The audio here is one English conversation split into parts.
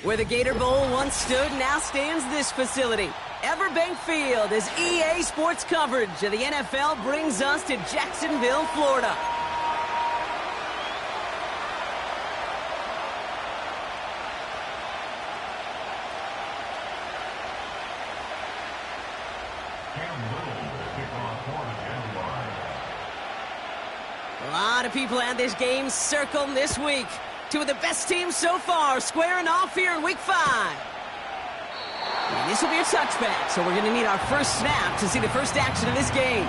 Where the Gator Bowl once stood, now stands this facility. Everbank Field, as EA Sports coverage of the NFL brings us to Jacksonville, Florida. A lot of people had this game circled this week. Two of the best teams so far squaring off here in Week 5. And this will be a touchback, so we're going to need our first snap to see the first action of this game.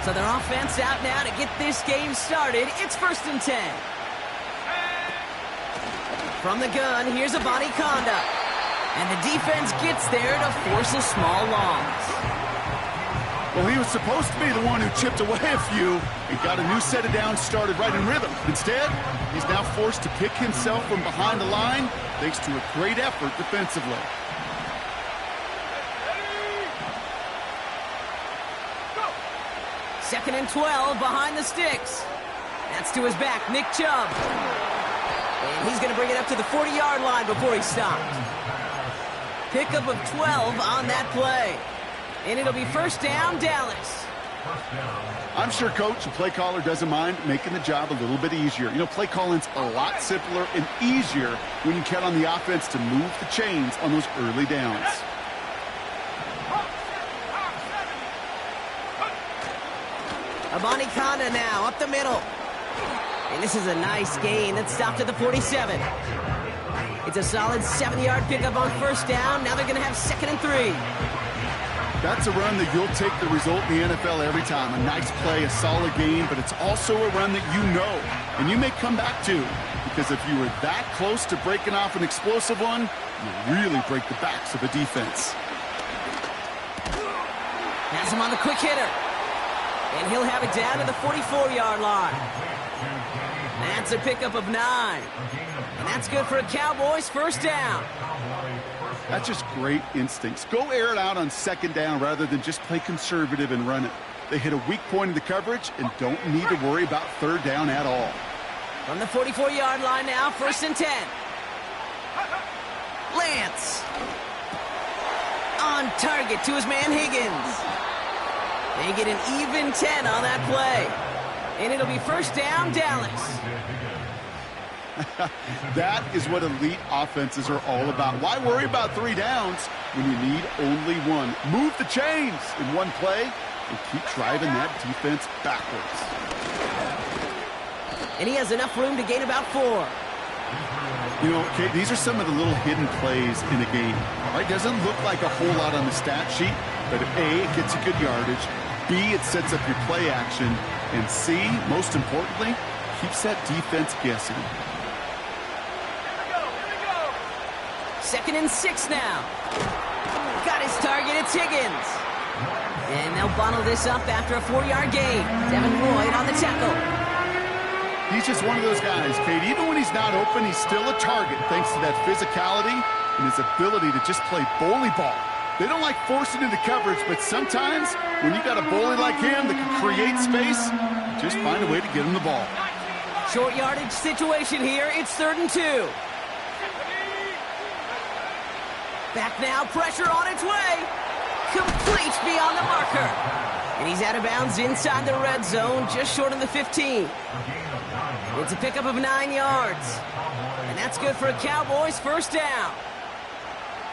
So their offense out now to get this game started. It's 1st and 10. From the gun, here's Jmurdah45. And the defense gets there to force a small loss. Well, he was supposed to be the one who chipped away a few and got a new set of downs started right in rhythm. Instead, he's now forced to pick himself from behind the line thanks to a great effort defensively. Second and 12 behind the sticks. That's to his back, Nick Chubb. And he's going to bring it up to the 40-yard line before he stopped. Pickup of 12 on that play. And it'll be 1st down, Dallas. I'm sure coach and play caller doesn't mind making the job a little bit easier. You know, play calling's a lot simpler and easier when you count on the offense to move the chains on those early downs. Jmurdah45 now up the middle. And this is a nice gain that stopped at the 47. It's a solid 7-yard pickup on 1st down. Now they're going to have 2nd and 3. That's a run that you'll take the result in the NFL every time. A nice play, a solid gain, but it's also a run that you know and you may come back to, because if you were that close to breaking off an explosive one, you really break the backs of a defense. Has him on the quick hitter. And he'll have it down to the 44-yard line. That's a pickup of 9. And that's good for a Cowboys 1st down. That's just great instincts. Go air it out on 2nd down rather than just play conservative and run it. They hit a weak point in the coverage and don't need to worry about 3rd down at all. From the 44-yard line now, 1st and 10. Lance. On target to his man Higgins. They get an even 10 on that play. And it'll be 1st down, Dallas. That is what elite offenses are all about. Why worry about 3 downs when you need only 1? Move the chains in one play and keep driving that defense backwards. And he has enough room to gain about 4. You know, Kate, these are some of the little hidden plays in a game. Right? Doesn't look like a whole lot on the stat sheet, but A, it gets you good yardage. B, it sets up your play action. And C, most importantly, keeps that defense guessing. 2nd and 6 now. Got his target, it's Higgins. And they'll bundle this up after a 4-yard gain. Devin Lloyd on the tackle. He's just one of those guys, Kate. Even when he's not open, he's still a target thanks to that physicality and his ability to just play bully ball. They don't like forcing into coverage, but sometimes when you got a bully like him that can create space, just find a way to get him the ball. Short yardage situation here. It's 3rd and 2. Back now, pressure on its way. Complete beyond the marker. And he's out of bounds inside the red zone, just short of the 15. It's a pickup of 9 yards. And that's good for a Cowboys 1st down.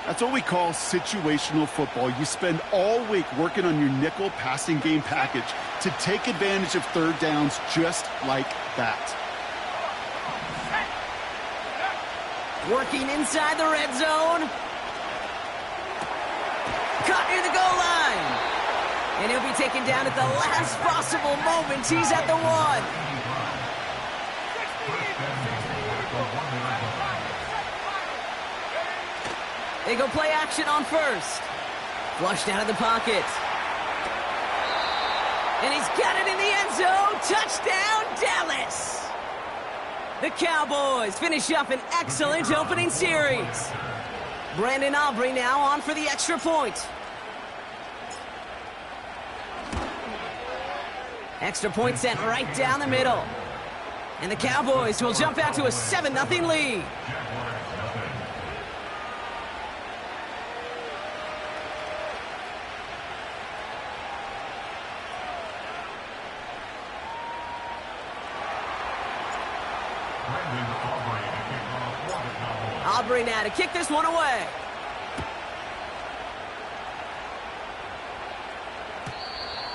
That's what we call situational football. You spend all week working on your nickel passing game package to take advantage of 3rd downs just like that. Working inside the red zone. Caught near the goal line. And he'll be taken down at the last possible moment. He's at the 1. They go play action on 1st. Flushed out of the pocket. And he's got it in the end zone. Touchdown, Dallas. The Cowboys finish up an excellent opening series. Brandon Aubrey now on for the extra point. Extra point sent right down the middle. And the Cowboys will jump out to a 7-0 lead. Aubrey now to kick this one away.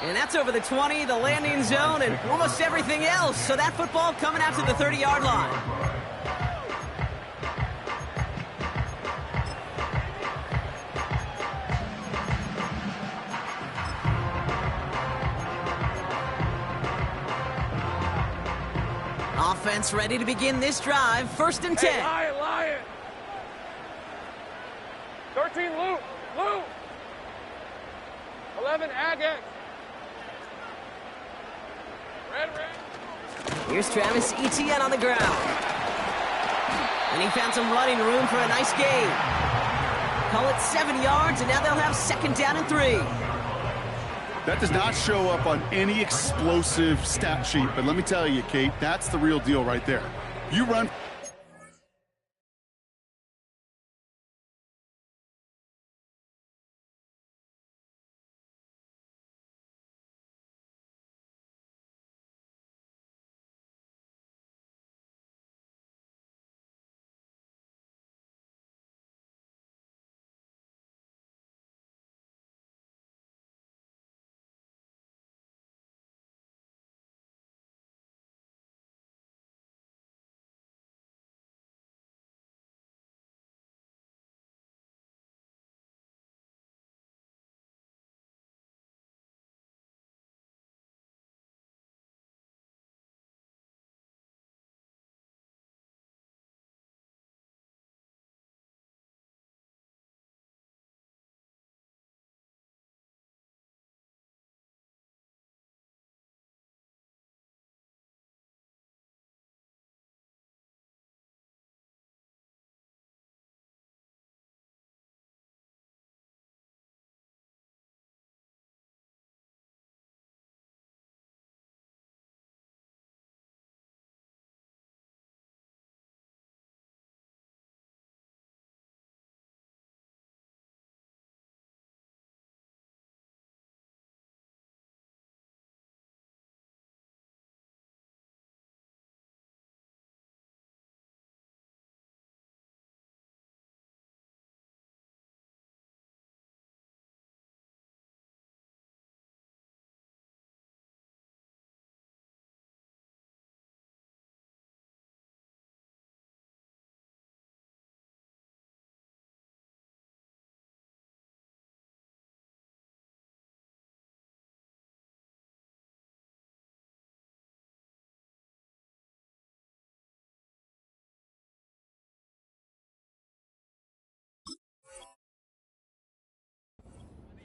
And that's over the 20, the landing zone, and almost everything else. So that football coming out to the 30-yard line. Offense ready to begin this drive. 1st and 10. Hey, Lion. 13, Lou. 11, Agate. Red. Here's Travis Etienne on the ground. And he found some running room for a nice gain. Call it 7 yards, and now they'll have 2nd down and 3. That does not show up on any explosive stat sheet, but let me tell you, Kate, that's the real deal right there. You run...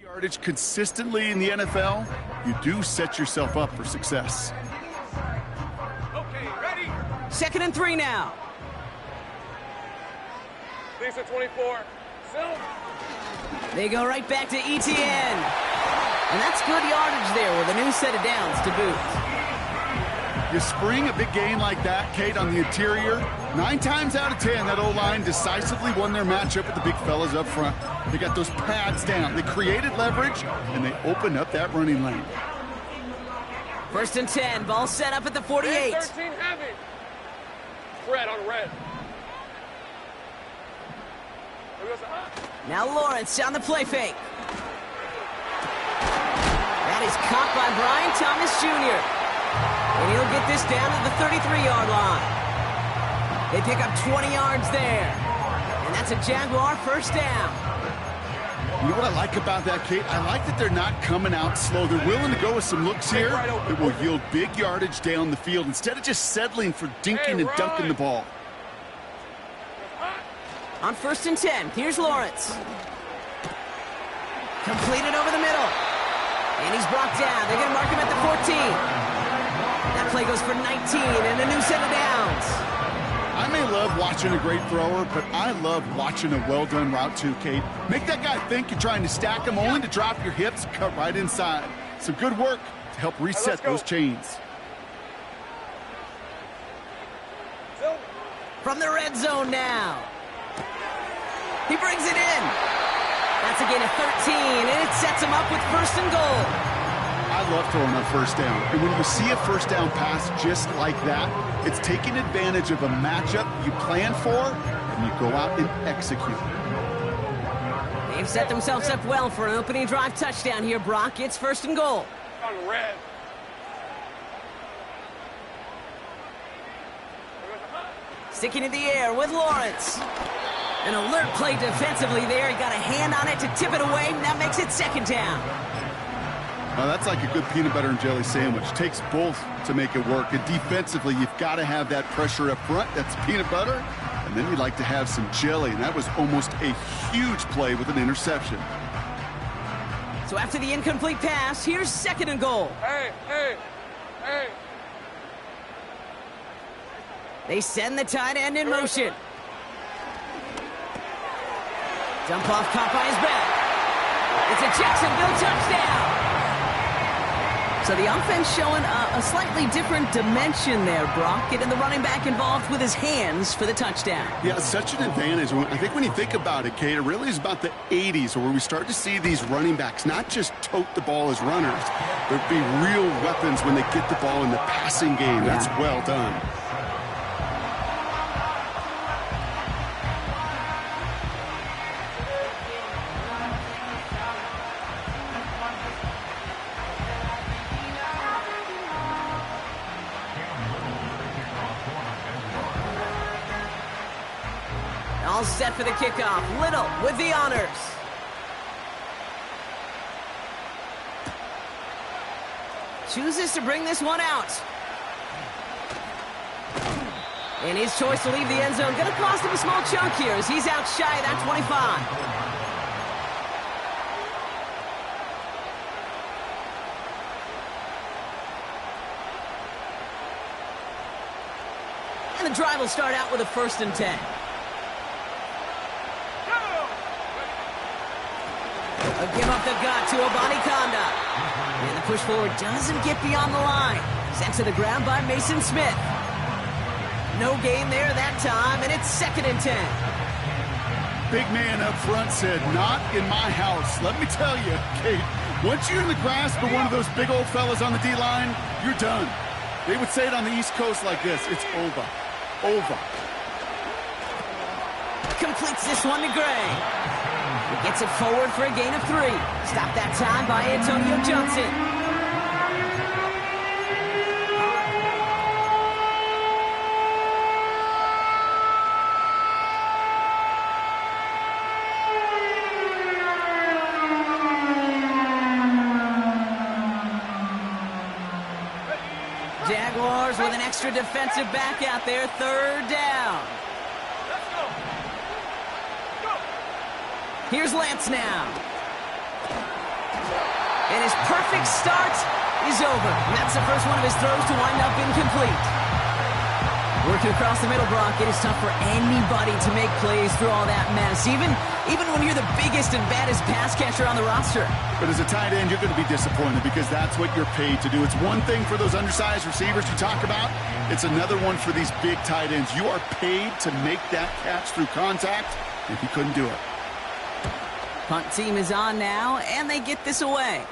yardage consistently in the NFL, you do set yourself up for success. Okay, ready? 2nd and 3 now. Lisa 24. Silk. They go right back to Etienne. And that's good yardage there with a new set of downs to boot. You spring a big game like that, Kate, on the interior, 9 times out of 10, that O-line decisively won their matchup with the big fellas up front. They got those pads down. They created leverage, and they opened up that running lane. 1st and 10, ball set up at the 48. 13 heavy. Red on red. Now Lawrence on the play fake. That is caught by Brian Thomas Jr. And he'll get this down to the 33-yard line. They pick up 20 yards there. And that's a Jaguar 1st down. You know what I like about that, Kate? I like that they're not coming out slow. They're willing to go with some looks here that will yield big yardage down the field instead of just settling for dinking and dunking the ball. On 1st and 10, here's Lawrence. Completed over the middle. And he's brought down. They're going to mark him at the 14. That play goes for 19 and a new set of downs. I may love watching a great thrower, but I love watching a well-done route too, Kate. Make that guy think you're trying to stack him, only to drop your hips, cut right inside. Some good work to help reset those chains. From the red zone now. He brings it in. That's a gain of 13, and it sets him up with 1st and goal. I love throwing on 1st down. And when you see a 1st down pass just like that, it's taking advantage of a matchup you plan for, and you go out and execute. They've set themselves up well for an opening drive touchdown here, Brock. It's 1st and goal. On red. Sticking in the air with Lawrence. An alert play defensively there. He got a hand on it to tip it away, and that makes it 2nd down. Now that's like a good peanut butter and jelly sandwich. Takes both to make it work. And defensively, you've got to have that pressure up front. That's peanut butter. And then you'd like to have some jelly. And that was almost a huge play with an interception. So after the incomplete pass, here's 2nd and goal. Hey. They send the tight end in motion. Dump off caught by his back. It's a Jacksonville touchdown. So the offense showing a slightly different dimension there, Brock. Getting the running back involved with his hands for the touchdown. Yeah, such an advantage. I think when you think about it, Kate, it really is about the 80s where we start to see these running backs not just tote the ball as runners, but be real weapons when they get the ball in the passing game. Yeah. That's well done. All set for the kickoff. Little with the honors. Chooses to bring this one out. And his choice to leave the end zone going to cost him a small chunk here as he's out shy of that 25. And the drive will start out with a 1st and 10. A give up the gut to Abanikanda. And the push forward doesn't get beyond the line. Sent to the ground by Mason Smith. No gain there that time, and it's 2nd and 10. Big man up front said, not in my house. Let me tell you, Kate, once you're in the grasp of one of those big old fellas on the D-line, you're done. They would say it on the East Coast like this, it's over. Over. Completes this one to Gray. He gets it forward for a gain of 3. Stopped that time by Antonio Johnson. Jaguars with an extra defensive back out there. 3rd down. Here's Lance now. And his perfect start is over. And that's the first one of his throws to wind up incomplete. Working across the middle, Brock, it is tough for anybody to make plays through all that mess, even when you're the biggest and baddest pass catcher on the roster. But as a tight end, you're going to be disappointed because that's what you're paid to do. It's one thing for those undersized receivers you talk about. It's another one for these big tight ends. You are paid to make that catch through contact, and he couldn't do it. Punt team is on now, and they get this away.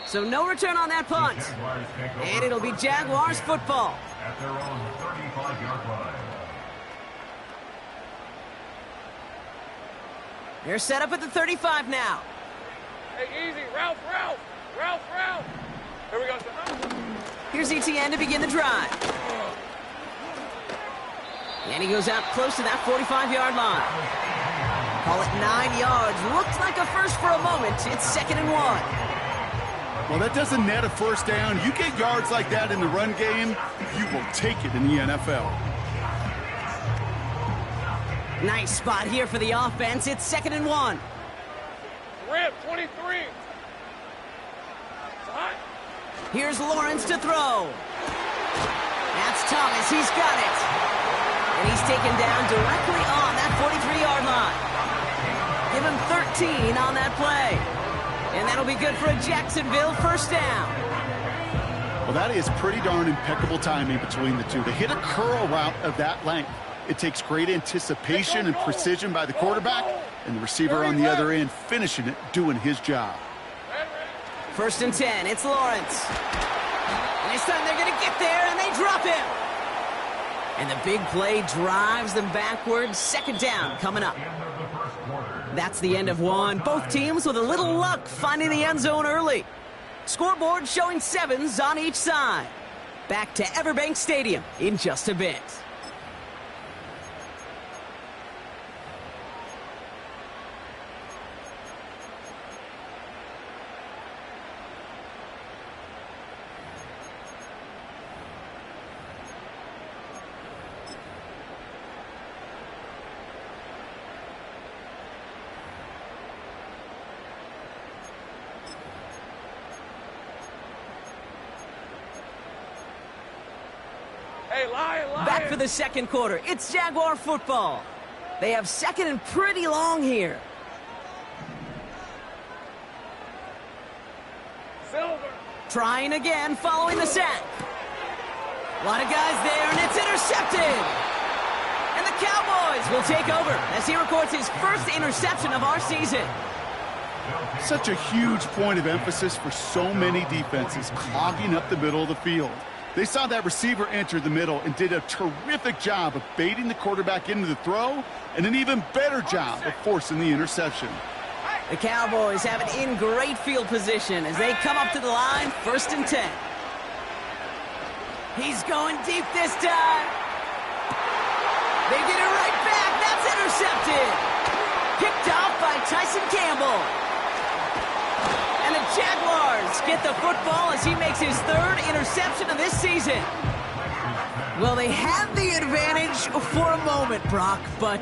So no return on that punt. And it'll be Jaguars football. At their own 35-yard line. They're set up at the 35 now. Hey, easy. Ralph. Here we go. Here's ETN to begin the drive. And he goes out close to that 45-yard line. Call it 9 yards. Looked like a first for a moment. It's 2nd and 1. Well, that doesn't net a 1st down. You get yards like that in the run game, you will take it in the NFL. Nice spot here for the offense. It's 2nd and 1. Rip, 23. Hot. Here's Lawrence to throw. That's Thomas. He's got it. And he's taken down directly on that 43-yard line. Give him 13 on that play. And that'll be good for a Jacksonville first down. Well, that is pretty darn impeccable timing between the two. To hit a curl route of that length, it takes great anticipation and precision by the quarterback, and the receiver on the other end finishing it, doing his job. First and 10, it's Lawrence. And this time they're going to get there, and they drop him. And the big play drives them backwards. Second down coming up. That's the end of one. Both teams with a little luck finding the end zone early. Scoreboard showing 7s on each side. Back to Everbank Stadium in just a bit. Back for the second quarter. It's Jaguar football. They have second and pretty long here. Silver. Trying again following the sack. A lot of guys there, and it's intercepted. And the Cowboys will take over as he records his first interception of our season. Such a huge point of emphasis for so many defenses, clogging up the middle of the field. They saw that receiver enter the middle and did a terrific job of baiting the quarterback into the throw, and an even better job of forcing the interception. The Cowboys have it in great field position as they come up to the line, first and 10. He's going deep this time. They get it right back. That's intercepted. Picked off by Tyson Campbell. And the Jaguars get the football as he makes his third interception of this season. Well, they had the advantage for a moment, Brock, but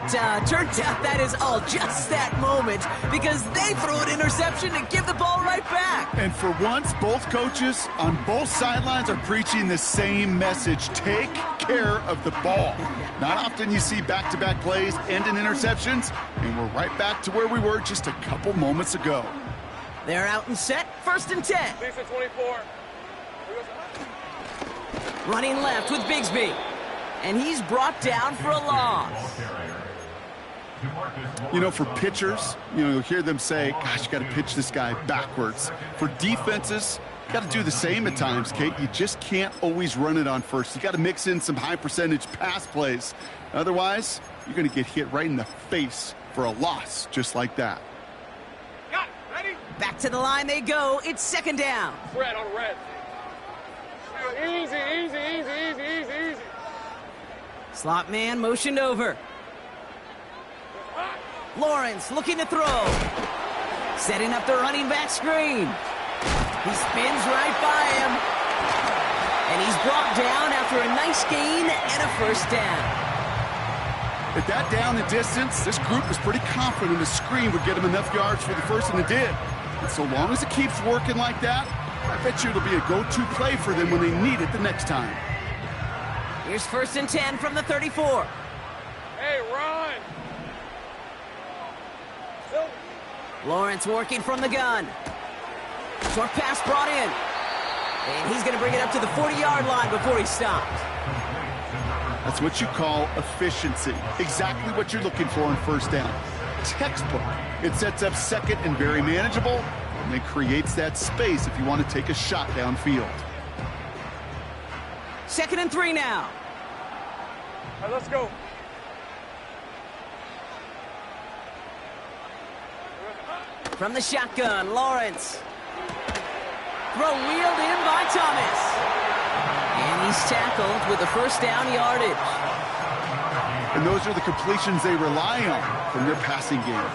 turns out that is all just that moment because they throw an interception and give the ball right back. And for once, both coaches on both sidelines are preaching the same message. Take care of the ball. Not often you see back-to-back plays end in interceptions, and we're right back to where we were just a couple moments ago. They're out and set, first and 10. Lisa 24. Running left with Bigsby. And he's brought down for a loss. You know, for pitchers, you'll hear them say, gosh, you got to pitch this guy backwards. For defenses, you got to do the same at times, Kate. You just can't always run it on first. You got to mix in some high-percentage pass plays. Otherwise, you're going to get hit right in the face for a loss just like that. Back to the line they go. It's second down. Red on red. Easy, easy, easy, easy, easy, easy. Slot man motioned over. Lawrence looking to throw. Setting up the running back screen. He spins right by him. And he's brought down after a nice gain and a first down. At that down and distance, this group was pretty confident the screen would get him enough yards for the first, and it did. And so long as it keeps working like that, I bet you it'll be a go-to play for them when they need it the next time. Here's first and 10 from the 34. Hey, run! Silver. Lawrence working from the gun. Short pass brought in. And he's going to bring it up to the 40-yard line before he stops. That's what you call efficiency. Exactly what you're looking for on first down. Textbook. It sets up second and very manageable, and then creates that space if you want to take a shot downfield. Second and 3 now. All right, let's go. From the shotgun, Lawrence. Throw wheeled in by Thomas. And he's tackled with the first down yardage. And those are the completions they rely on from their passing game.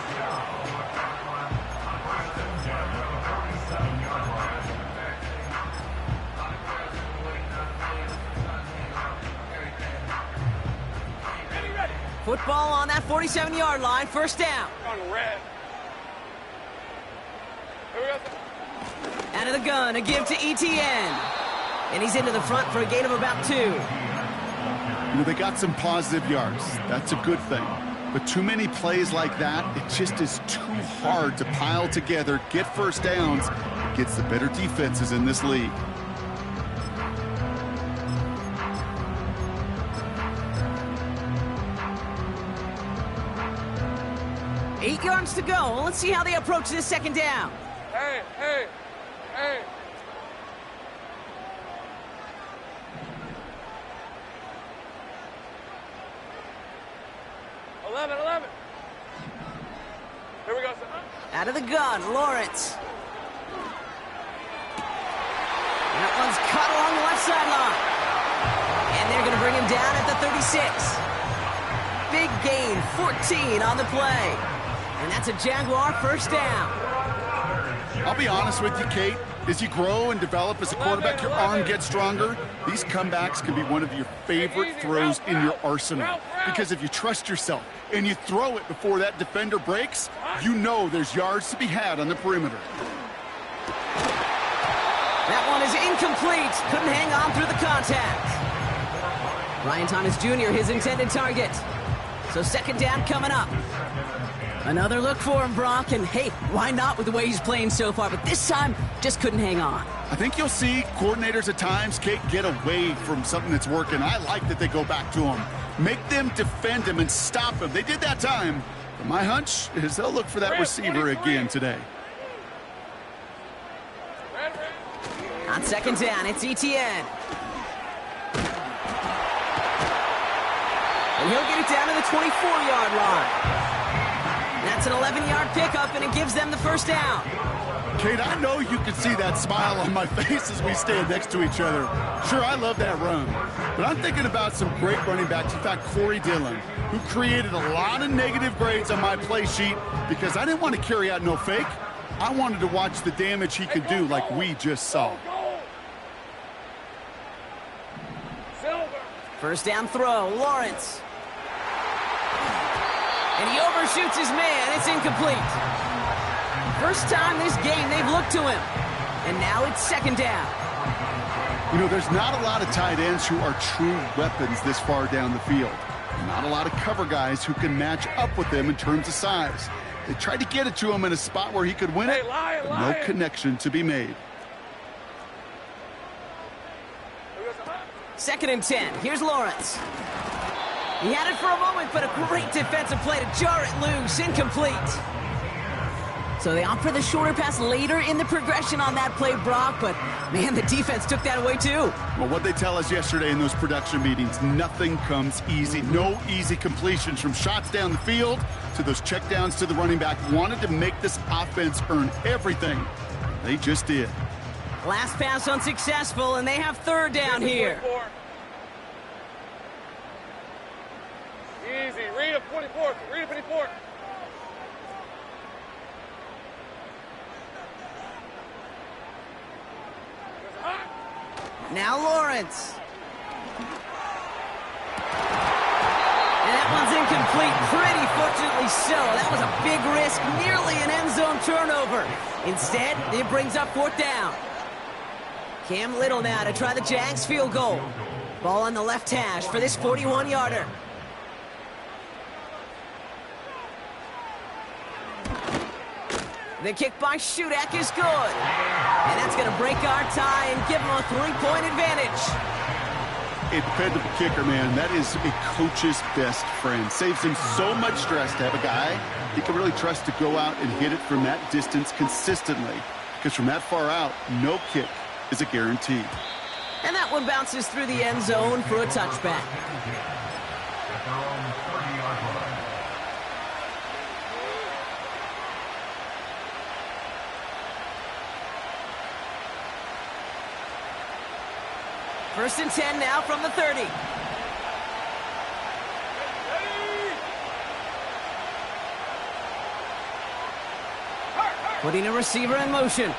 Football on that 47-yard line, first down. On red. Here we go. Out of the gun, a give to ETN. And he's into the front for a gain of about 2. You know, they got some positive yards. That's a good thing. But too many plays like that, it just is too hard to pile together, get first downs, gets the better defenses in this league. Eight yards to go. Let's see how they approach this second down. Hey, hey, hey. Eleven. Here we go, son. Out of the gun, Lawrence. That one's cut along the left sideline. And they're going to bring him down at the 36. Big gain, 14 on the play. And that's a Jaguar first down. I'll be honest with you, Kate. As you grow and develop as a quarterback, your arm gets stronger. These comebacks can be one of your favorite throws in your arsenal. Because if you trust yourself and you throw it before that defender breaks, you know there's yards to be had on the perimeter. That one is incomplete. Couldn't hang on through the contact. Ryan Thomas Jr., his intended target. So second down coming up. Another look for him, Brock, and hey, why not with the way he's playing so far? But this time, just couldn't hang on. I think you'll see coordinators at times, Kate, get away from something that's working. I like that they go back to him. Make them defend him and stop him. They did that time. But my hunch is they'll look for that receiver again today. On second down, it's Etienne. And he'll get it down to the 24-yard line. That's an 11-yard pickup, and it gives them the first down. Kate, I know you can see that smile on my face as we stand next to each other. Sure, I love that run. But I'm thinking about some great running backs. In fact, Corey Dillon, who created a lot of negative grades on my play sheet because I didn't want to carry out no fake. I wanted to watch the damage he could do like we just saw. First down throw, Lawrence. And he overshoots his man. It's incomplete. First time this game they've looked to him. And now it's second down. You know, there's not a lot of tight ends who are true weapons this far down the field. Not a lot of cover guys who can match up with them in terms of size. They tried to get it to him in a spot where he could win it, but no connection to be made. Second and 10. Here's Lawrence. He had it for a moment, but a great defensive play to jar it loose. Incomplete. So they opt for the shorter pass later in the progression on that play, Brock, but man, the defense took that away too. Well, what they tell us yesterday in those production meetings, nothing comes easy. No easy completions from shots down the field to those checkdowns to the running back. Wanted to make this offense earn everything. They just did. Last pass unsuccessful, and they have third down here. Easy. Read a 24. Read a 24. Now Lawrence. And that one's incomplete. Pretty fortunately so. That was a big risk. Nearly an end zone turnover. Instead, it brings up fourth down. Cam Little now to try the Jags field goal. Ball on the left hash for this 41-yarder. The kick by Shudak is good. And that's going to break our tie and give them a 3-point advantage. A dependable kicker, man. That is a coach's best friend. Saves him so much stress to have a guy he can really trust to go out and hit it from that distance consistently. Because from that far out, no kick is a guarantee. And that one bounces through the end zone for a touchback. At their own 30-yard line. First and 10 now from the 30. Putting a receiver in motion.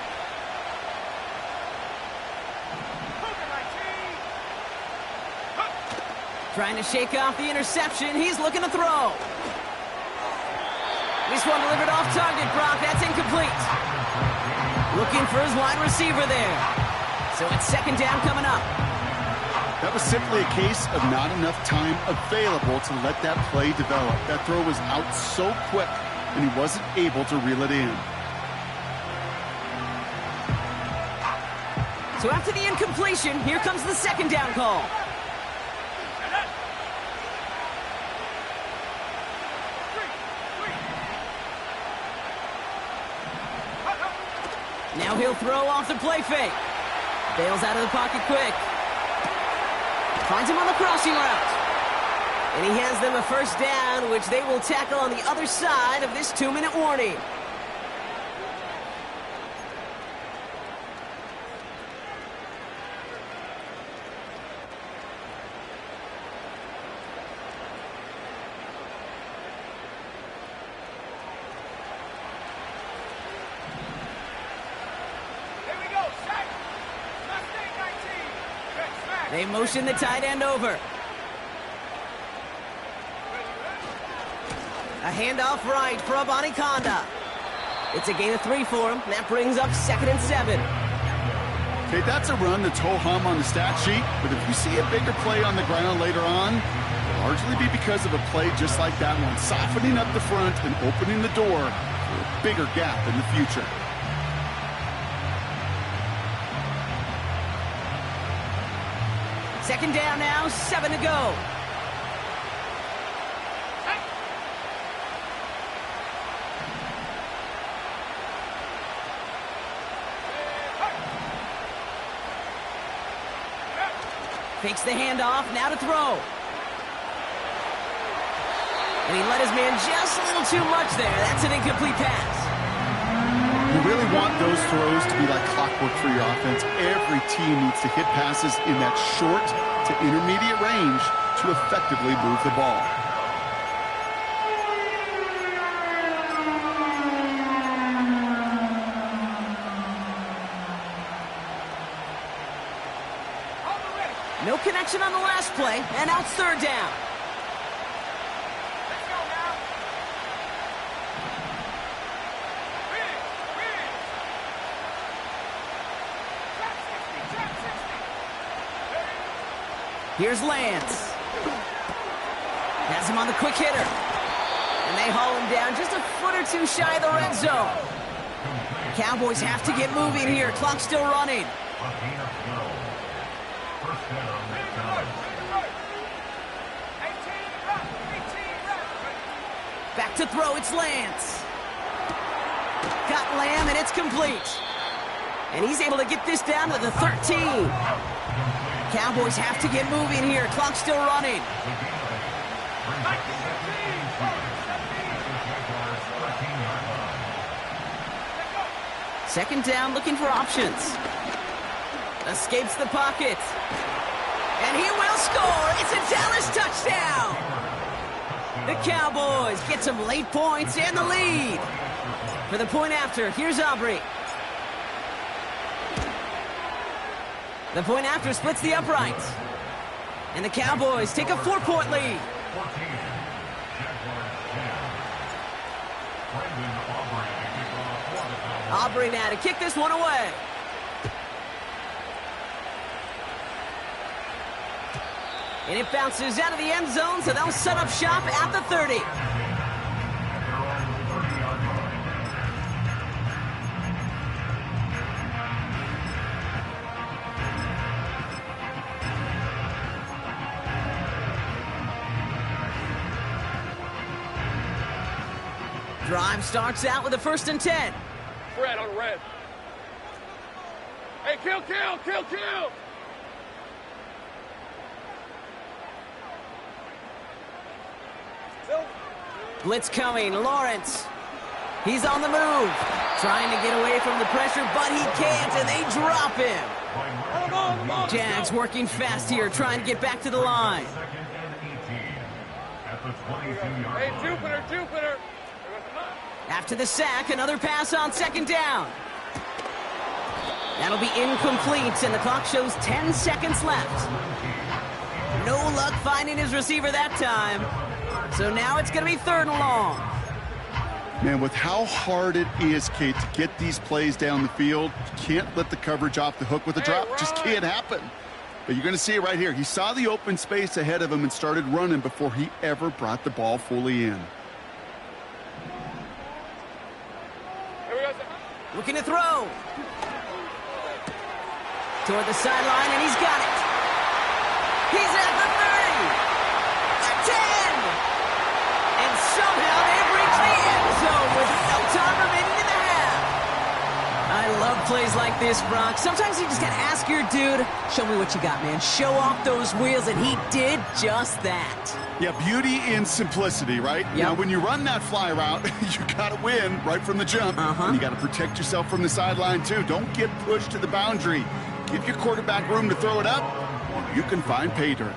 Trying to shake off the interception. He's looking to throw. This one delivered off target, Brock. That's incomplete. Looking for his wide receiver there. So it's second down coming up. That was simply a case of not enough time available to let that play develop. That throw was out so quick, and he wasn't able to reel it in. So after the incompletion, here comes the second down call. Now he'll throw off the play fake. Bails out of the pocket quick. Finds him on the crossing route. And he hands them a first down, which they will tackle on the other side of this 2-minute warning. They motion the tight end over. A handoff right for Abanikanda. It's a gain of 3 for him. That brings up 2nd and 7. Okay, that's a run that's ho-hum on the stat sheet, but if you see a bigger play on the ground later on, it'll largely be because of a play just like that one, softening up the front and opening the door for a bigger gap in the future. Second down now, 7 to go. Fakes the handoff, now to throw. And he let his man just a little too much there. That's an incomplete pass. You really want those throws to be like clockwork for your offense. Every team needs to hit passes in that short to intermediate range to effectively move the ball. No connection on the last play, and now it's 3rd down. Here's Lance. Has him on the quick hitter. And they haul him down just a foot or two shy of the red zone. Cowboys have to get moving here. Clock's still running. Back to throw, it's Lance. Got Lamb, and it's complete. And he's able to get this down to the 13. Cowboys have to get moving here. Clock's still running. Second down, looking for options. Escapes the pocket. And he will score. It's a Dallas touchdown. The Cowboys get some late points and the lead. For the point after, here's Aubrey. The point after splits the uprights. And the Cowboys take a 4-point lead. Aubrey now to kick this one away. And it bounces out of the end zone, so they'll set up shop at the 30. Drive starts out with a 1st and 10. Red on red. Hey, kill, kill, kill, kill! Blitz coming, Lawrence. He's on the move. Trying to get away from the pressure, but he can't, and they drop him. Jags working fast here, trying to get back to the line. Hey, Jupiter, Jupiter! After the sack, another pass on 2nd down. That'll be incomplete, and the clock shows 10 seconds left. No luck finding his receiver that time. So now it's going to be 3rd and long. Man, with how hard it is, Kate, to get these plays down the field, you can't let the coverage off the hook with a drop. Just can't happen. But you're going to see it right here. He saw the open space ahead of him and started running before he ever brought the ball fully in. Looking to throw. Toward the sideline, and he's got it. He's at the 30. The 10. And somehow they've reached the end zone with no time remaining in the half. I love plays like this, Brock. Sometimes you just got to ask your dude, show me what you got, man. Show off those wheels, and he did just that. Yeah, beauty in simplicity, right? Yep. Now, when you run that fly route, you got to win right from the jump. And you got to protect yourself from the sideline, too. Don't get pushed to the boundary. Give your quarterback room to throw it up, or you can find pay dirt.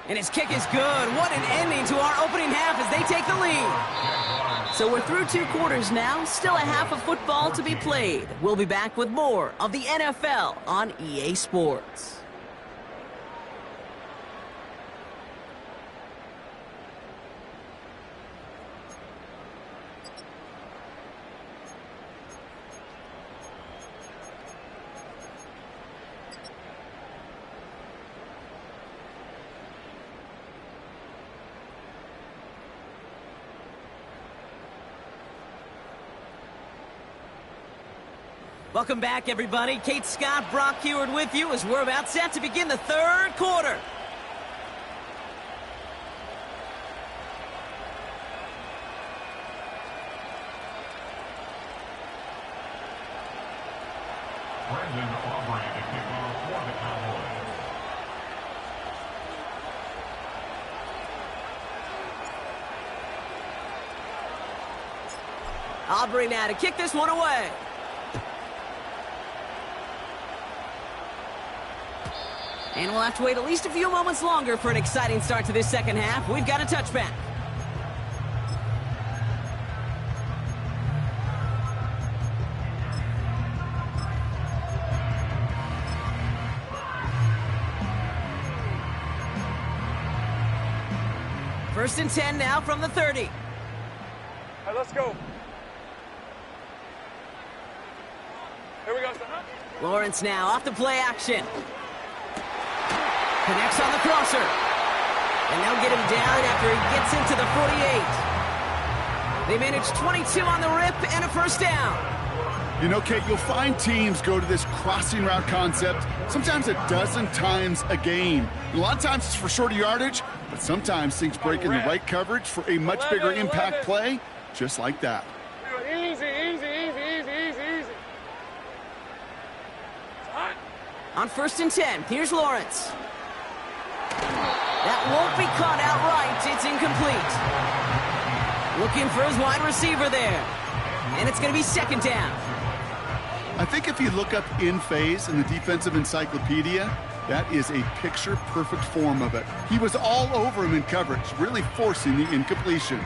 And his kick is good. What an ending to our opening half as they take the lead. So we're through 2 quarters now. Still a half of football to be played. We'll be back with more of the NFL on EA Sports. Welcome back, everybody. Kate Scott, Brock Heward with you as we're about set to begin the 3rd quarter. Brendan Aubrey to kick off for the Cowboys. Aubrey now to kick this one away. And we'll have to wait at least a few moments longer for an exciting start to this second half. We've got a touchback. First and 10 now from the 30. Hey, let's go. Here we go, son. Lawrence now off the play action. Connects on the crosser. And they'll get him down after he gets into the 48. They manage 22 on the rip and a first down. You know, Kate, you'll find teams go to this crossing route concept sometimes a dozen times a game. A lot of times it's for shorter yardage, but sometimes things break in the right coverage for a much bigger impact play, just like that. Easy, easy, easy, easy, easy, easy. On first and 10, here's Lawrence. That won't be caught outright. It's incomplete. Looking for his wide receiver there. And it's going to be second down. I think if you look up in phase in the defensive encyclopedia, that is a picture-perfect form of it. He was all over him in coverage, really forcing the incompletion.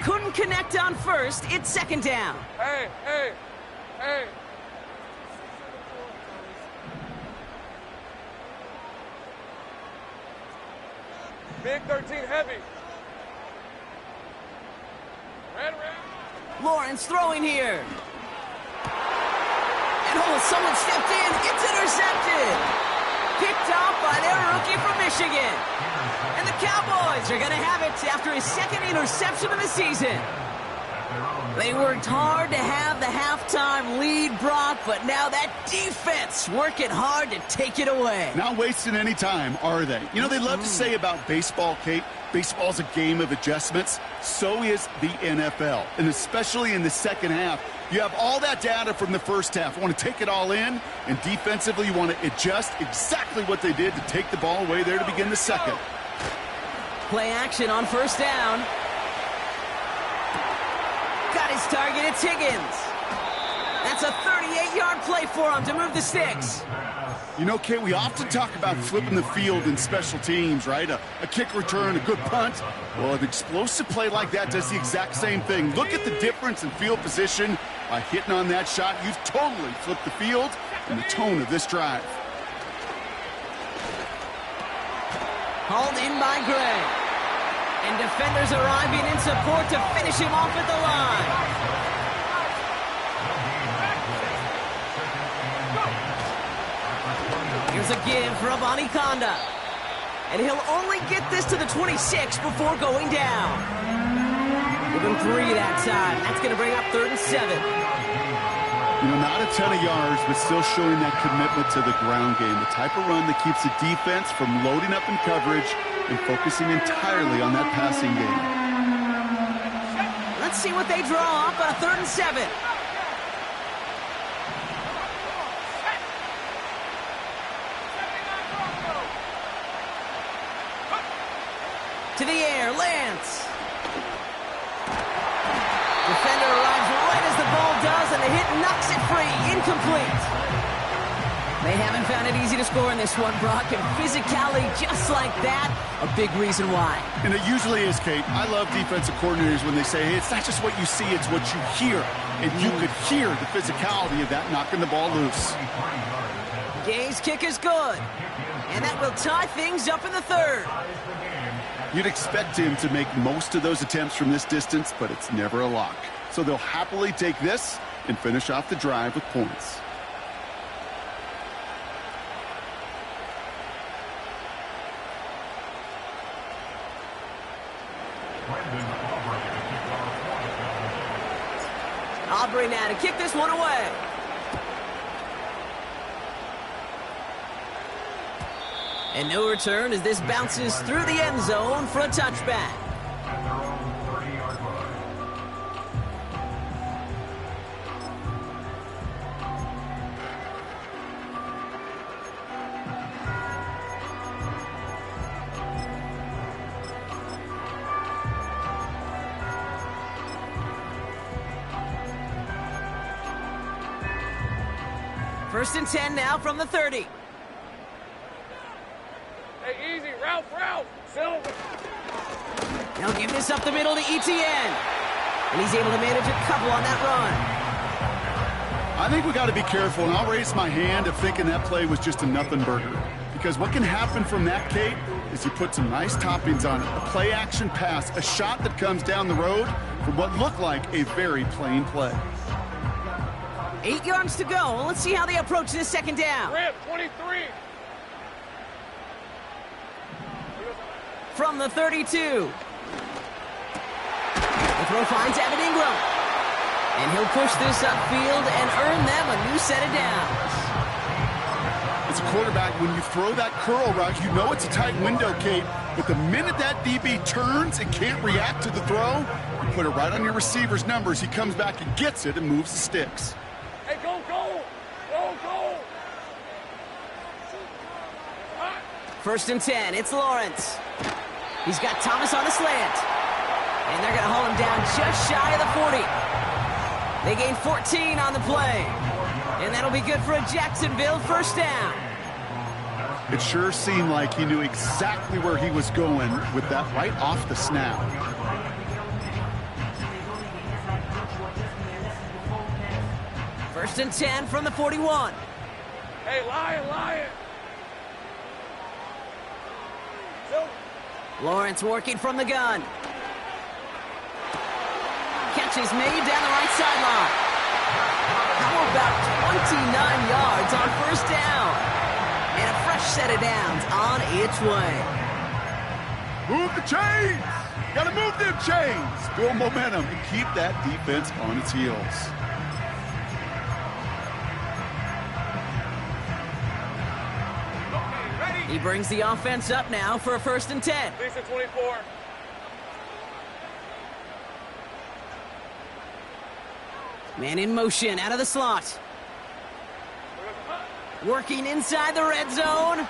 Couldn't connect on first. It's second down. Hey, hey, hey. Big 13 heavy. Red. Lawrence throwing here. And someone stepped in. It's intercepted. Picked off by their rookie from Michigan. And the Cowboys are going to have it after his second interception of the season. They worked hard to have the halftime lead, Brock, but now that defense working hard to take it away. Not wasting any time, are they? You know, they love to say about baseball, Kate, baseball's a game of adjustments. So is the NFL, and especially in the second half. You have all that data from the first half. You want to take it all in, and defensively you want to adjust exactly what they did to take the ball away there to begin the second. Play action on first down. Got his target, it's Higgins. That's a 38-yard play for him to move the sticks. You know, Kate, we often talk about flipping the field in special teams, right? A kick return, a good punt. Well, an explosive play like that does the exact same thing. Look at the difference in field position. By hitting on that shot, you've totally flipped the field and the tone of this drive. Hauled in by Gray. And defenders arriving in support to finish him off at the line. Here's a give for Abanikanda. And he'll only get this to the 26 before going down. Give him 3 that time. That's going to bring up 3rd and 7. You know, not a ton of yards, but still showing that commitment to the ground game. The type of run that keeps the defense from loading up in coverage and focusing entirely on that passing game. Let's see what they draw up on a 3rd and 7. To the air, Lance. Defender arrives right as the ball does, and the hit knocks it free. Incomplete. They haven't found it easy to score in this one, Brock, and physicality just like that, a big reason why. And it usually is, Kate. I love defensive coordinators when they say, hey, it's not just what you see, it's what you hear. And you could hear the physicality of that knocking the ball loose. Gay's kick is good, and that will tie things up in the 3rd. You'd expect him to make most of those attempts from this distance, but it's never a lock. So they'll happily take this and finish off the drive with points. Aubrey now to kick this one away. And no return as this bounces through the end zone for a touchback. At their own 30-yard line. First and 10 now from the 30. Hey, easy. Ralph. Silver. Now give this up the middle to Etienne. And he's able to manage a couple on that run. I think we got to be careful, and I'll raise my hand of thinking that play was just a nothing burger. Because what can happen from that, Kate, is you put some nice toppings on it. A play-action pass, a shot that comes down the road from what looked like a very plain play. 8 yards to go. Let's see how they approach this second down. Rip, 23. From the 32. The throw finds Evan Ingram. And he'll push this upfield and earn them a new set of downs. As a quarterback, when you throw that curl route, you know it's a tight window, Kate. But the minute that DB turns and can't react to the throw, you put it right on your receiver's numbers. He comes back and gets it and moves the sticks. Hey, go. First and 10, it's Lawrence. He's got Thomas on a slant. And they're going to haul him down just shy of the 40. They gain 14 on the play. And that'll be good for a Jacksonville first down. It sure seemed like he knew exactly where he was going with that right off the snap. First and 10 from the 41. Hey, Lion. Lawrence working from the gun. Catch is made down the right sideline. How about 29 yards on first down? And a fresh set of downs on its way. Move the chains! Gotta move them chains! Build momentum and keep that defense on its heels. He brings the offense up now for a first and 10. Lisa, 24. Man in motion out of the slot. Working inside the red zone.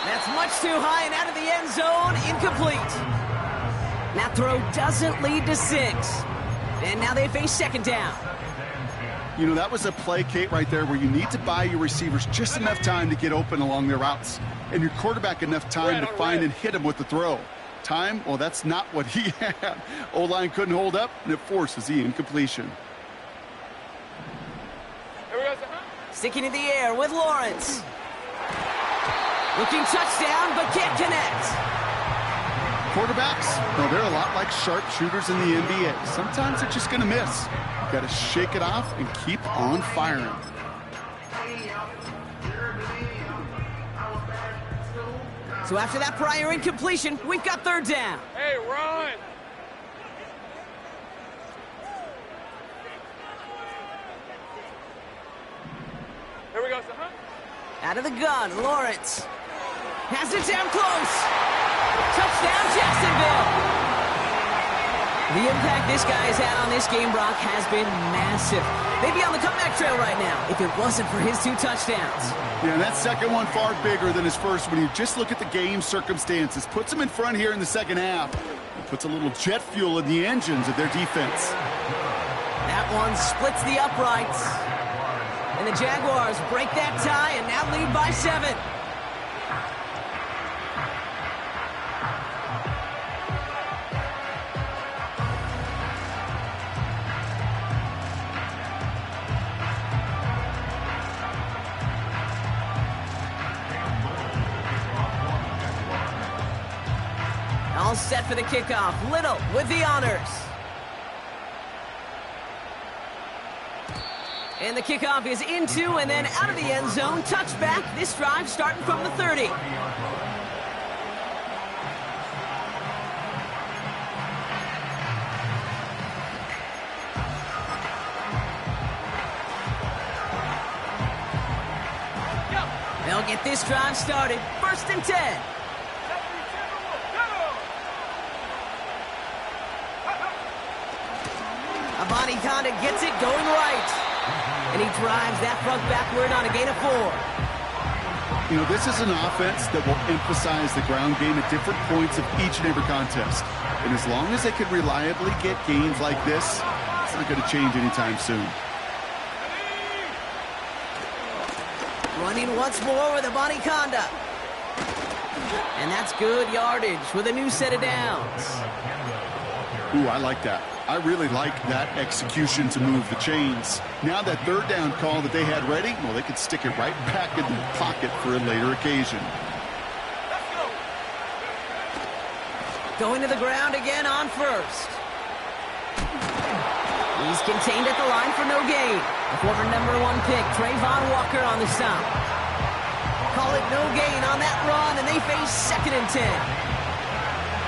That's much too high and out of the end zone. Incomplete. That throw doesn't lead to 6. And now they face second down. You know, that was a play, Kate, right there where you need to buy your receivers just enough time to get open along their routes. And your quarterback enough time to find and hit him with the throw. Time? Well, that's not what he had. O-line couldn't hold up, and it forces the incompletion. Sticking in the air with Lawrence. Looking touchdown, but can't connect. Quarterbacks, well, they're a lot like sharpshooters in the NBA. Sometimes they're just going to miss. You got to shake it off and keep on firing. So after that prior incompletion, we've got third down. Hey, run! Here we go, son. Out of the gun, Lawrence. Has it down close. Touchdown, Jacksonville. The impact this guy has had on this game, Brock, has been massive. They'd be on the comeback trail right now if it wasn't for his 2 touchdowns. Yeah, that second one far bigger than his first when you just look at the game circumstances. Puts them in front here in the second half. It puts a little jet fuel in the engines of their defense. That one splits the uprights. And the Jaguars break that tie and now lead by 7. All set for the kickoff. Little with the honors. And the kickoff is into and then out of the end zone. Touchback. This drive starting from the 30. They'll get this drive started. 1st and 10. Conda gets it going right. And he drives that front backward on a gain of 4. You know, this is an offense that will emphasize the ground game at different points of each and every contest. And as long as they can reliably get gains like this, it's not going to change anytime soon. Running once more with Abani Conda. And that's good yardage with a new set of downs. Ooh, I like that. I really like that execution to move the chains. Now that 3rd down call that they had ready, well, they could stick it right back in the pocket for a later occasion. Going to the ground again on 1st. He's contained at the line for no gain. The former #1 pick, Trayvon Walker on the stop. Call it no gain on that run, and they face 2nd and 10.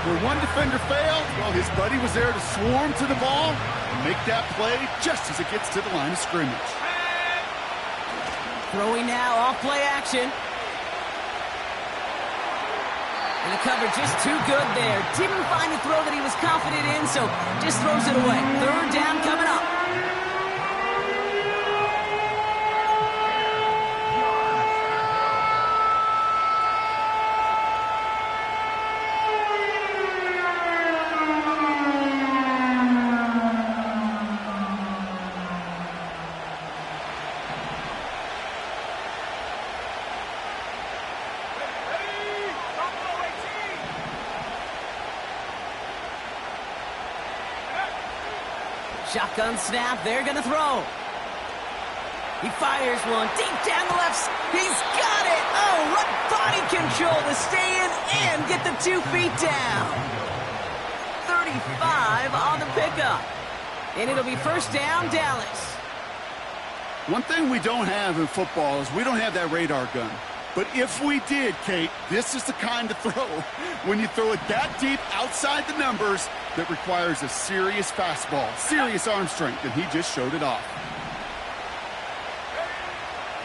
Where one defender failed, well, his buddy was there to swarm to the ball and make that play just as it gets to the line of scrimmage. Throwing now off play action. And the cover just too good there. Didn't find the throw that he was confident in, so just throws it away. 3rd down coming up. Shotgun snap, they're gonna throw. He fires one deep down the left. He's got it! Oh, what body control to stay in and get the 2 feet down. 35 on the pickup. And it'll be 1st down, Dallas. One thing we don't have in football is we don't have that radar gun. But if we did, Kate, this is the kind of throw, when you throw it that deep outside the numbers, that requires a serious fastball, serious arm strength, and he just showed it off.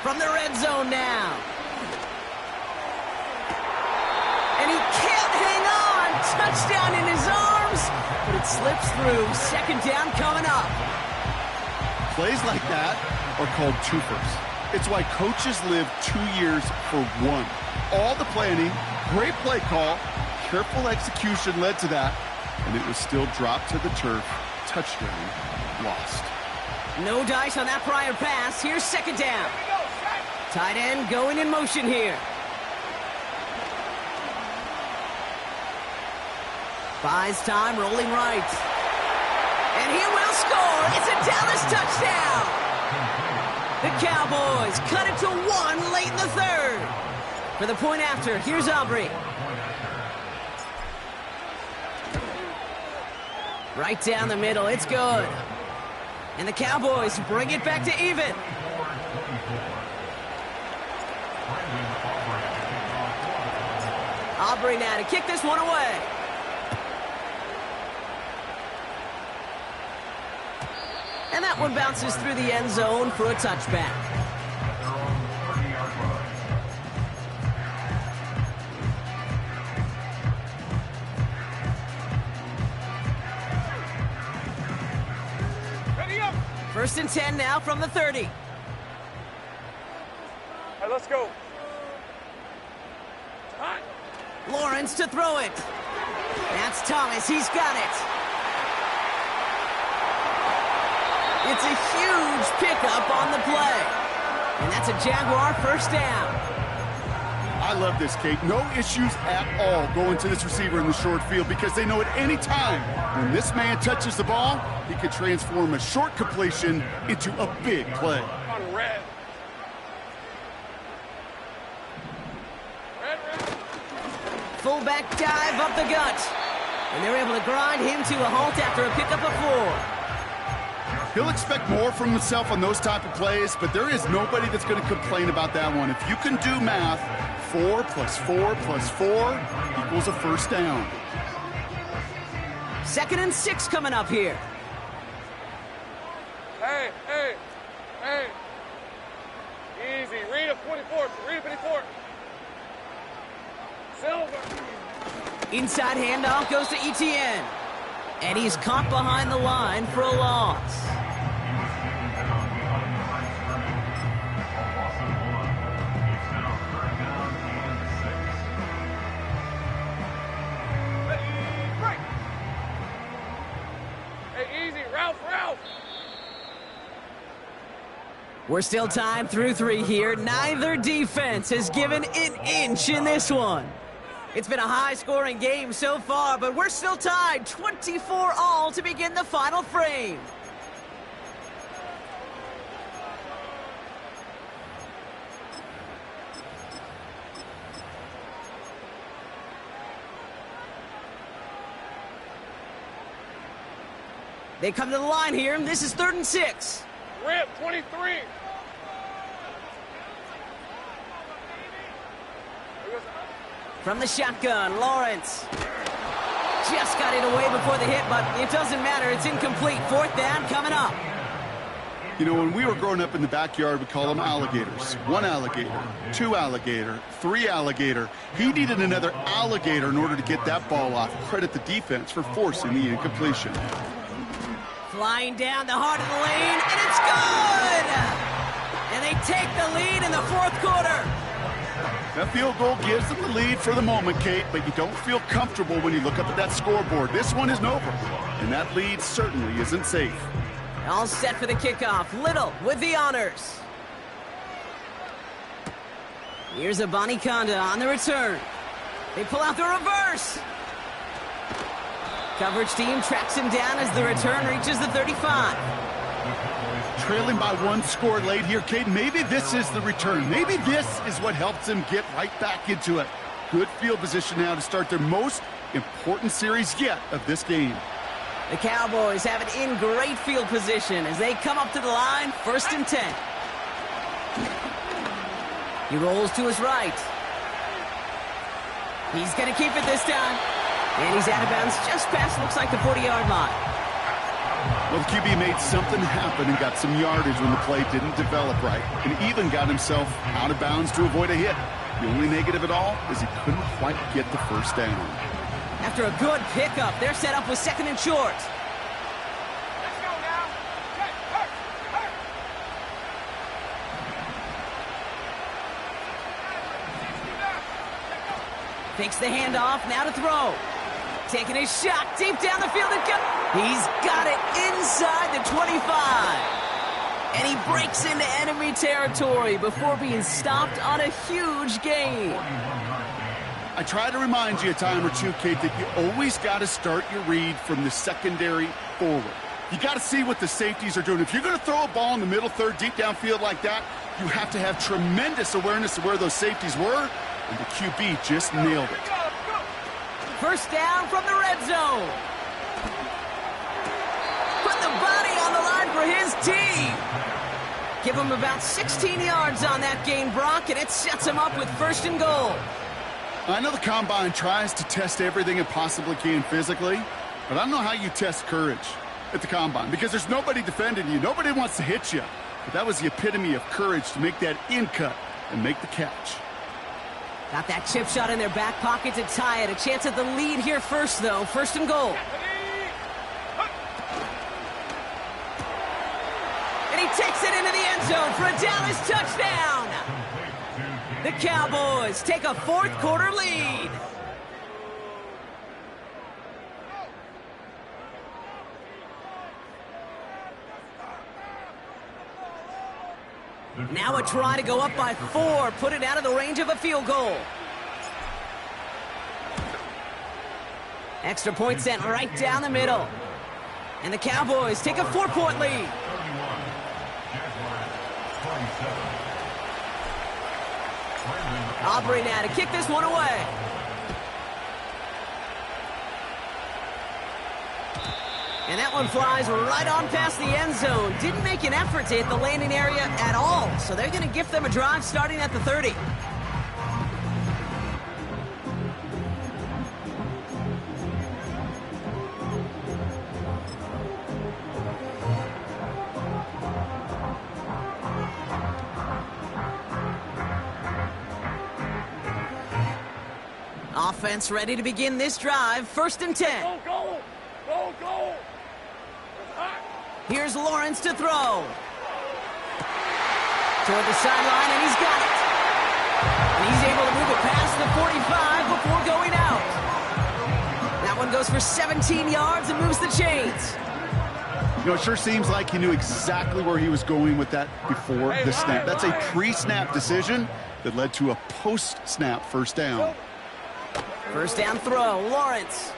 From the red zone now. And he can't hang on. Touchdown in his arms, but it slips through. 2nd down coming up. Plays like that are called twofers. It's why coaches live 2 years for one. All the planning, great play call, careful execution led to that, and it was still dropped to the turf. Touchdown lost. No dice on that prior pass. Here's 2nd down. Tight end going in motion here. Buys time, rolling right. And he will score. It's a Dallas touchdown. The Cowboys cut it to 1 late in the 3rd. For the point after, here's Aubrey. Right down the middle, it's good. And the Cowboys bring it back to even. Aubrey now to kick this one away. And that one bounces through the end zone for a touchback. Ready up. 1st and 10 now from the 30. All right, let's go. Hot. Lawrence to throw it. That's Thomas. He's got it. It's a huge pickup on the play. And that's a Jaguar first down. I love this, Kate. No issues at all going to this receiver in the short field because they know at any time when this man touches the ball, he can transform a short completion into a big play. On red. Red. Fullback dive up the gut. And they're able to grind him to a halt after a pickup of 4. He'll expect more from himself on those type of plays, but there is nobody that's going to complain about that one. If you can do math, 4 + 4 + 4 equals a first down. 2nd and 6 coming up here. Hey. Easy. Read a 44. Read a 54. Silver. Inside handoff goes to Etienne. And he's caught behind the line for a loss. Hey, easy. Ralph. We're still tied through 3 here. Neither defense has given an inch in this one. It's been a high-scoring game so far, but we're still tied 24-all to begin the final frame. They come to the line here. This is 3rd and 6. Rip, 23. From the shotgun, Lawrence. Just got it away before the hit, but it doesn't matter. It's incomplete. 4th down coming up. You know, when we were growing up in the backyard, we call them alligators. 1 alligator, 2 alligator, 3 alligator. He needed another alligator in order to get that ball off. Credit the defense for forcing the incompletion. Flying down the heart of the lane, and it's good! And they take the lead in the 4th quarter. That field goal gives them the lead for the moment, Kate, but you don't feel comfortable when you look up at that scoreboard. This one isn't over, and that lead certainly isn't safe. All set for the kickoff. Little with the honors. Here's a Conda on the return. They pull out the reverse. Coverage team tracks him down as the return reaches the 35. Trailing by 1 score late here, Kate. Maybe this is the return. Maybe this is what helps them get right back into it. Good field position now to start their most important series yet of this game. The Cowboys have it in great field position as they come up to the line, 1st and 10. He rolls to his right. He's going to keep it this time. And he's out of bounds just past, looks like, the 40-yard line. Well, the QB made something happen and got some yardage when the play didn't develop right, and even got himself out of bounds to avoid a hit. The only negative at all is he couldn't quite get the first down. After a good pickup, they're set up with 2nd and short. Let's go now. Hurt. Fakes the handoff, now to throw. Taking a shot deep down the field. He's got it inside the 25. And he breaks into enemy territory before being stopped on a huge gain. I try to remind you a time or two, Kate, that you always got to start your read from the secondary forward. You got to see what the safeties are doing. If you're going to throw a ball in the middle third, deep downfield like that, you have to have tremendous awareness of where those safeties were, and the QB just nailed it. 1st down from the red zone. Give him about 16 yards on that gain, Brock, and it sets him up with 1st and goal. I know the Combine tries to test everything it possibly can physically, but I don't know how you test courage at the Combine, because there's nobody defending you. Nobody wants to hit you. But that was the epitome of courage to make that in cut and make the catch. Got that chip shot in their back pocket to tie it. A chance at the lead here first, though. 1st and goal. And he takes it into the end zone for a Dallas touchdown. The Cowboys take a 4th quarter lead. Now a try to go up by 4, put it out of the range of a field goal. Extra point sent right down the middle. And the Cowboys take a 4-point lead. Aubrey now to kick this one away. And that one flies right on past the end zone. Didn't make an effort to hit the landing area at all. So they're going to gift them a drive starting at the 30. Offense ready to begin this drive. 1st and 10. Go, go, go, go. Here's Lawrence to throw. Toward the sideline, and he's got it. And he's able to move it past the 45 before going out. That one goes for 17 yards and moves the chains. You know, it sure seems like he knew exactly where he was going with that before the snap. That's a pre-snap decision that led to a post-snap 1st down. 1st down throw, Lawrence.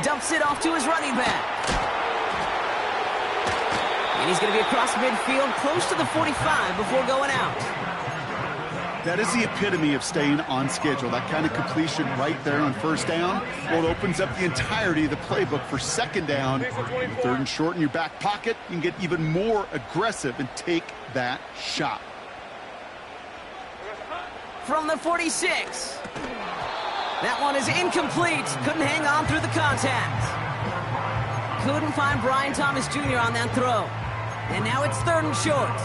Dumps it off to his running back. And he's going to be across midfield, close to the 45 before going out. That is the epitome of staying on schedule. That kind of completion right there on 1st down. Well, it opens up the entirety of the playbook for 2nd down. 3rd and short in your back pocket. You can get even more aggressive and take that shot. From the 46. That one is incomplete. Couldn't hang on through the contact. Couldn't find Brian Thomas Jr. on that throw. And now it's 3rd and short.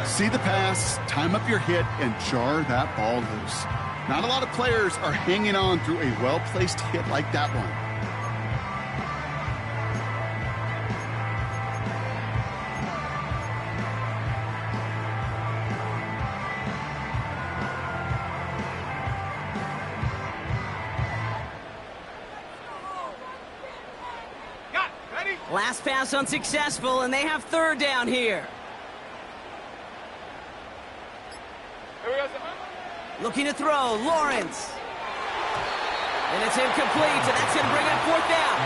See the pass, time up your hit, and jar that ball loose. Not a lot of players are hanging on through a well-placed hit like that one. Last pass unsuccessful, and they have 3rd down here. Looking to throw, Lawrence. And it's incomplete, and that's going to bring up 4th down.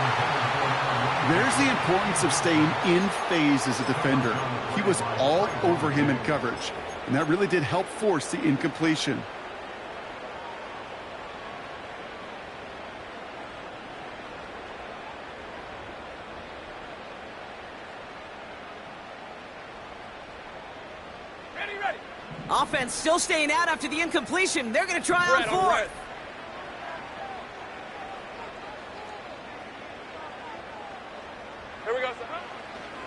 There's the importance of staying in phase as a defender. He was all over him in coverage, and that really did help force the incompletion. Offense still staying out after the incompletion. They're going to try on 4th. Here we go.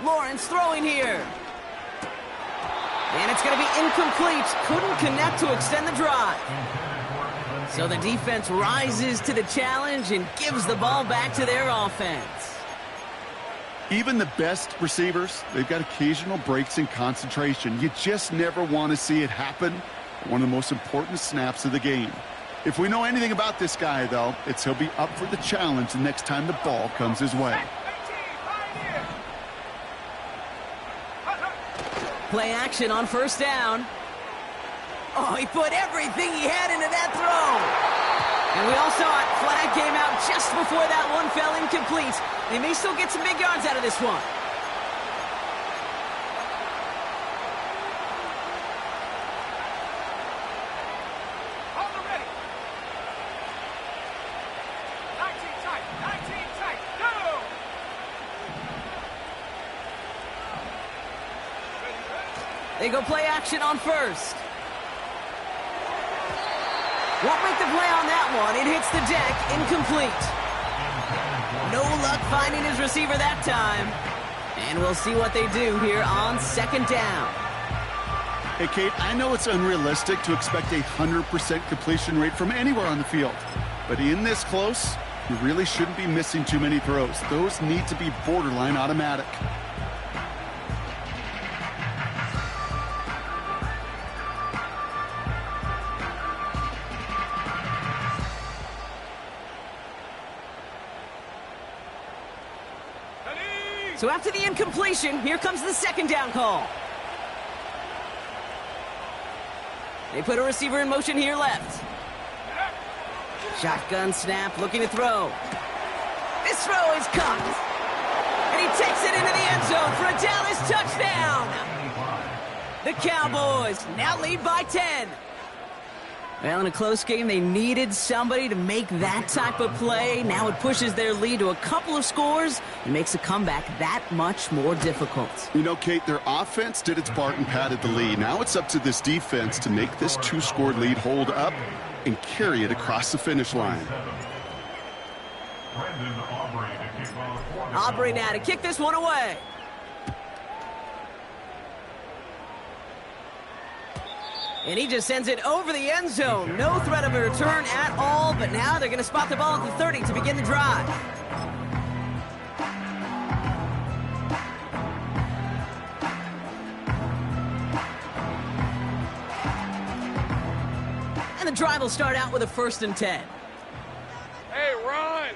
Lawrence throwing here. And it's going to be incomplete. Couldn't connect to extend the drive. So the defense rises to the challenge and gives the ball back to their offense. Even the best receivers, they've got occasional breaks in concentration. You just never want to see it happen. One of the most important snaps of the game. If we know anything about this guy, though, it's he'll be up for the challenge the next time the ball comes his way. Play action on 1st down. Oh, he put everything he had into that throw. And we all saw it. Flag came out just before that one fell incomplete. They may still get some big yards out of this one. Hold it ready. 19 tight, go! They go play action on first. Won't make the play on that one. It hits the deck, incomplete. No luck finding his receiver that time. And we'll see what they do here on second down. Hey, Kate, I know it's unrealistic to expect a 100% completion rate from anywhere on the field. But in this close, you really shouldn't be missing too many throws. Those need to be borderline automatic. So after the incompletion, here comes the second down call. They put a receiver in motion here left. Shotgun snap, looking to throw. This throw is caught. And he takes it into the end zone for a Dallas touchdown. The Cowboys now lead by 10. Well, in a close game, they needed somebody to make that type of play. Now it pushes their lead to a couple of scores and makes a comeback that much more difficult. You know, Kate, their offense did its part and padded the lead. Now it's up to this defense to make this two-score lead hold up and carry it across the finish line. Aubrey now to kick this one away. And he just sends it over the end zone. No threat of a return at all, but now they're going to spot the ball at the 30 to begin the drive. And the drive will start out with a 1st and 10. Hey, run!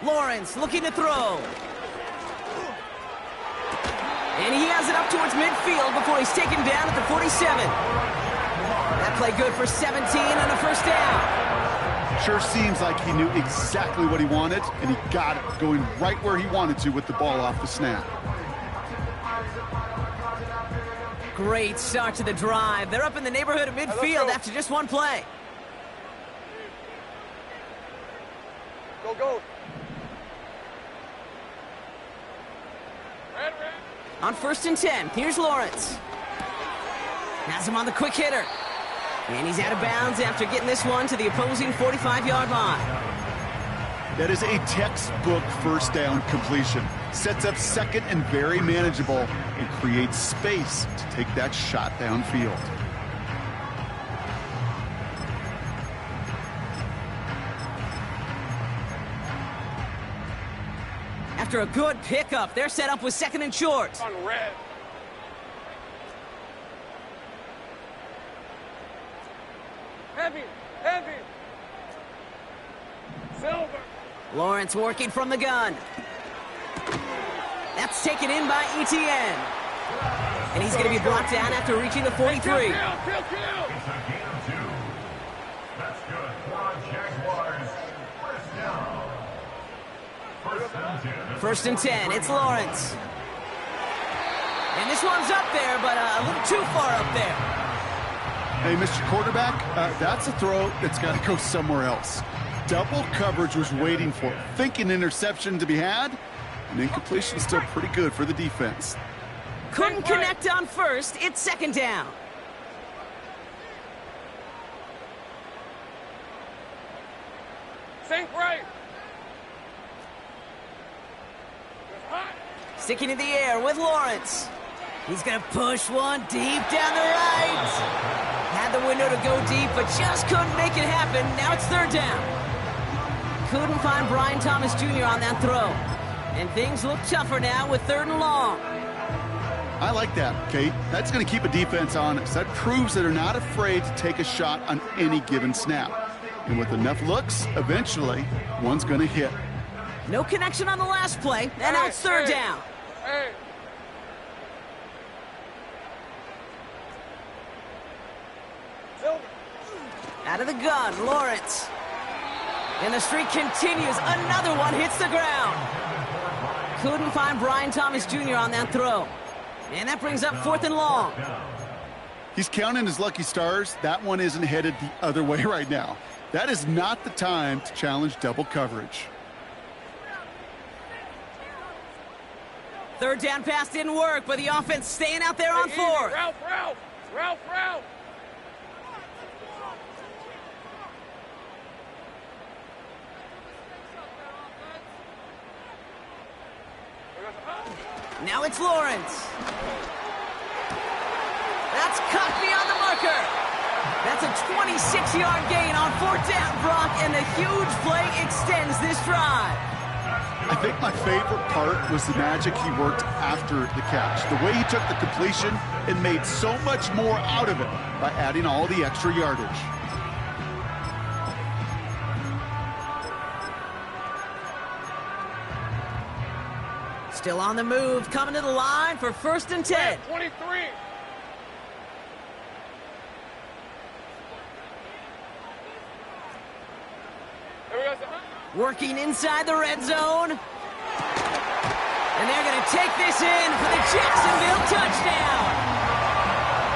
Lawrence looking to throw. And he has it up towards midfield before he's taken down at the 47. That play good for 17 and a 1st down. Sure seems like he knew exactly what he wanted, and he got it, going right where he wanted to with the ball off the snap. Great start to the drive. They're up in the neighborhood of midfield after just one play. Go, go. Red, red. On 1st and 10, here's Lawrence. Has him on the quick hitter. And he's out of bounds after getting this one to the opposing 45-yard line. That is a textbook 1st down completion. Sets up 2nd and very manageable and creates space to take that shot downfield. After a good pickup, they're set up with 2nd and short. On red. Heavy, heavy. Silver. Lawrence working from the gun. That's taken in by Etienne. And he's going to be brought down after reaching the 43. Kill. It's a gain of 2. That's good for Jaguars. 1st and 10, it's Lawrence. And this one's up there, but a little too far up there. Hey, Mr. Quarterback, that's a throw that's got to go somewhere else. Double coverage was waiting for it. Thinking interception to be had, and incompletion still pretty good for the defense. Couldn't connect on 1st, it's 2nd down. Sink right. Sticking in the air with Lawrence. He's going to push one deep down the right. Had the window to go deep, but just couldn't make it happen. Now it's 3rd down. Couldn't find Brian Thomas Jr. on that throw. And things look tougher now with 3rd and long. I like that, Kate. That's going to keep a defense honest. That proves that they're not afraid to take a shot on any given snap. And with enough looks, eventually, one's going to hit. No connection on the last play, and now it's 3rd down. Hey. Silver. Out of the gun, Lawrence. And the streak continues. Another one hits the ground. Couldn't find Brian Thomas Jr. on that throw. And that brings up 4th and long. He's counting his lucky stars. That one isn't headed the other way right now. That is not the time to challenge double coverage. Third down pass didn't work, but the offense staying out there on fourth. Ralph. Now it's Lawrence. That's cut beyond the marker. That's a 26-yard gain on fourth down, Brock, and a huge play extends this drive. I think my favorite part was the magic he worked after the catch. The way he took the completion and made so much more out of it by adding all the extra yardage. Still on the move, coming to the line for 1st and 10. 23. Working inside the red zone. And they're going to take this in for the Jacksonville touchdown.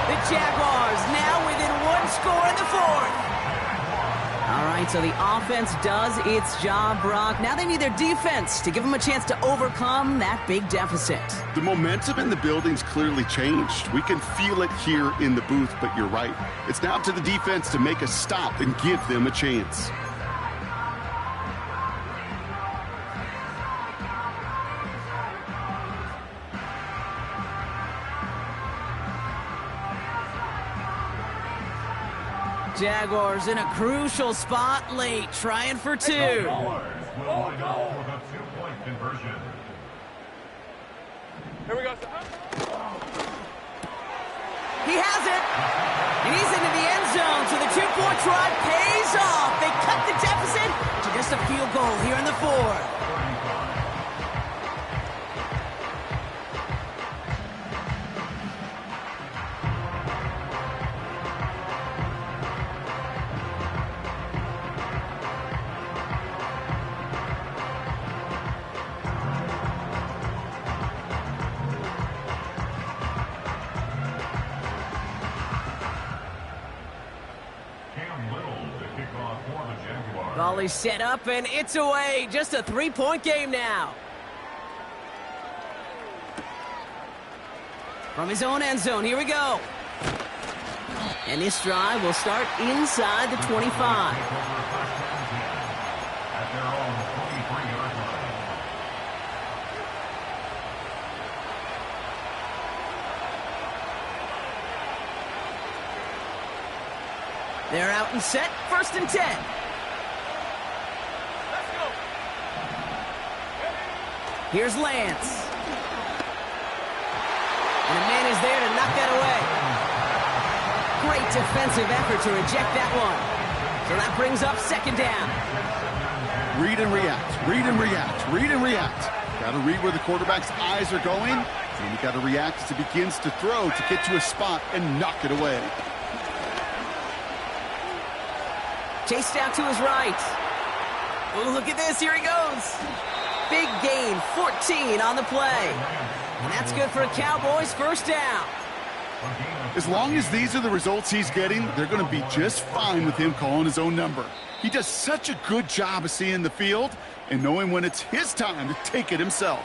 The Jaguars now within 1 score in the fourth. All right, so the offense does its job, Brock. Now they need their defense to give them a chance to overcome that big deficit. The momentum in the building's clearly changed. We can feel it here in the booth, but you're right. It's now up to the defense to make a stop and give them a chance. Jaguars in a crucial spot late, trying for 2. For the 2-point conversion. Here we go. He has it, and he's into the end zone, so the 2-point try pays off. They cut the deficit to just a field goal here in the fourth. Volley set up, and it's away. Just a 3-point game now. From his own end zone, here we go. And this drive will start inside the 25. At their own 23-yard line. They're out and set, 1st and 10. Here's Lance. And a man is there to knock that away. Great defensive effort to reject that one. So that brings up 2nd down. Read and react, read and react, read and react. Got to read where the quarterback's eyes are going, and you got to react as he begins to throw to get to a spot and knock it away. Chased out to his right. Oh, look at this, here he goes. Big gain, 14 on the play. And that's good for a Cowboys 1st down. As long as these are the results he's getting, they're going to be just fine with him calling his own number. He does such a good job of seeing the field and knowing when it's his time to take it himself.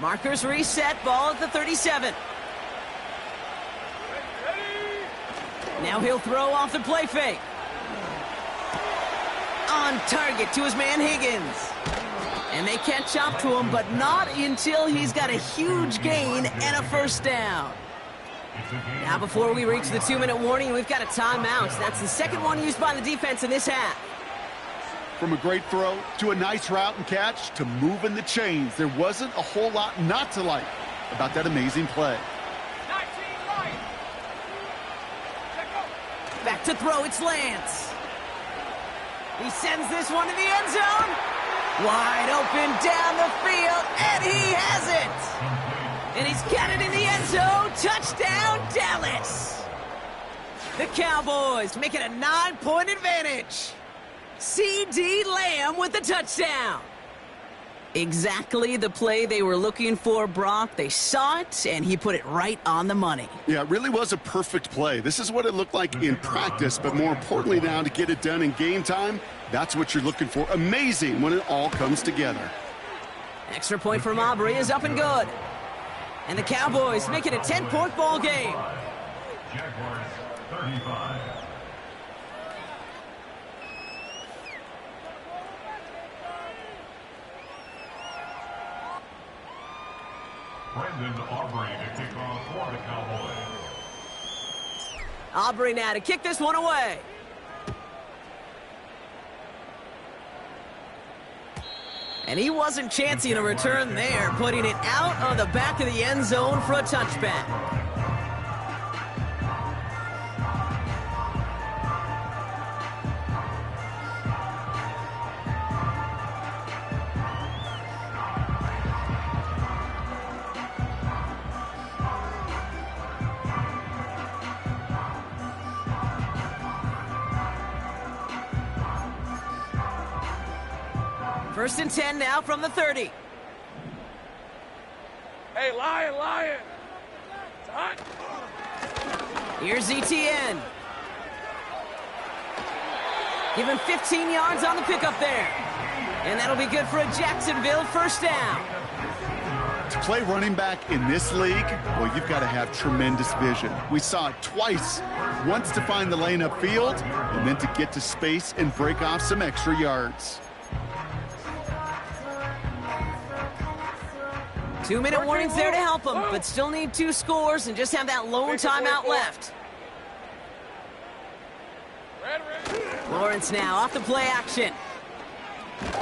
Markers reset, ball at the 37. Now he'll throw off the play fake. On target to his man Higgins. And they catch up to him, but not until he's got a huge gain and a 1st down. Now before we reach the 2-minute warning, we've got a timeout. That's the 2nd one used by the defense in this half. From a great throw to a nice route and catch to moving the chains, there wasn't a whole lot not to like about that amazing play. Back to throw, it's Lance. He sends this one to the end zone. Wide open down the field, and he has it. he's got it in the end zone. Touchdown, Dallas. The Cowboys make it a 9-point advantage. C.D. Lamb with the touchdown. Exactly the play they were looking for, Brock. They saw it, and he put it right on the money. Yeah, it really was a perfect play. This is what it looked like in practice, but more importantly now to get it done in game time, that's what you're looking for. Amazing when it all comes together. Extra point from Aubrey is up and good. And the Cowboys make it a 10-point ball game. Jaguars 35. Brendan Aubrey to kick off for the Cowboys. Aubrey now to kick this one away. And he wasn't chancing a return there, putting it out of the back of the end zone for a touchback. First and 10 now from the 30. Hey, Lion. It's hot. Here's ETN. Give him 15 yards on the pickup there. And that'll be good for a Jacksonville first down. To play running back in this league, well, you've got to have tremendous vision. We saw it twice. Once to find the lane upfield, and then to get to space and break off some extra yards. 2-minute warnings there to help them, but still need 2 scores and just have that lone timeout left. Lawrence now off the play action. And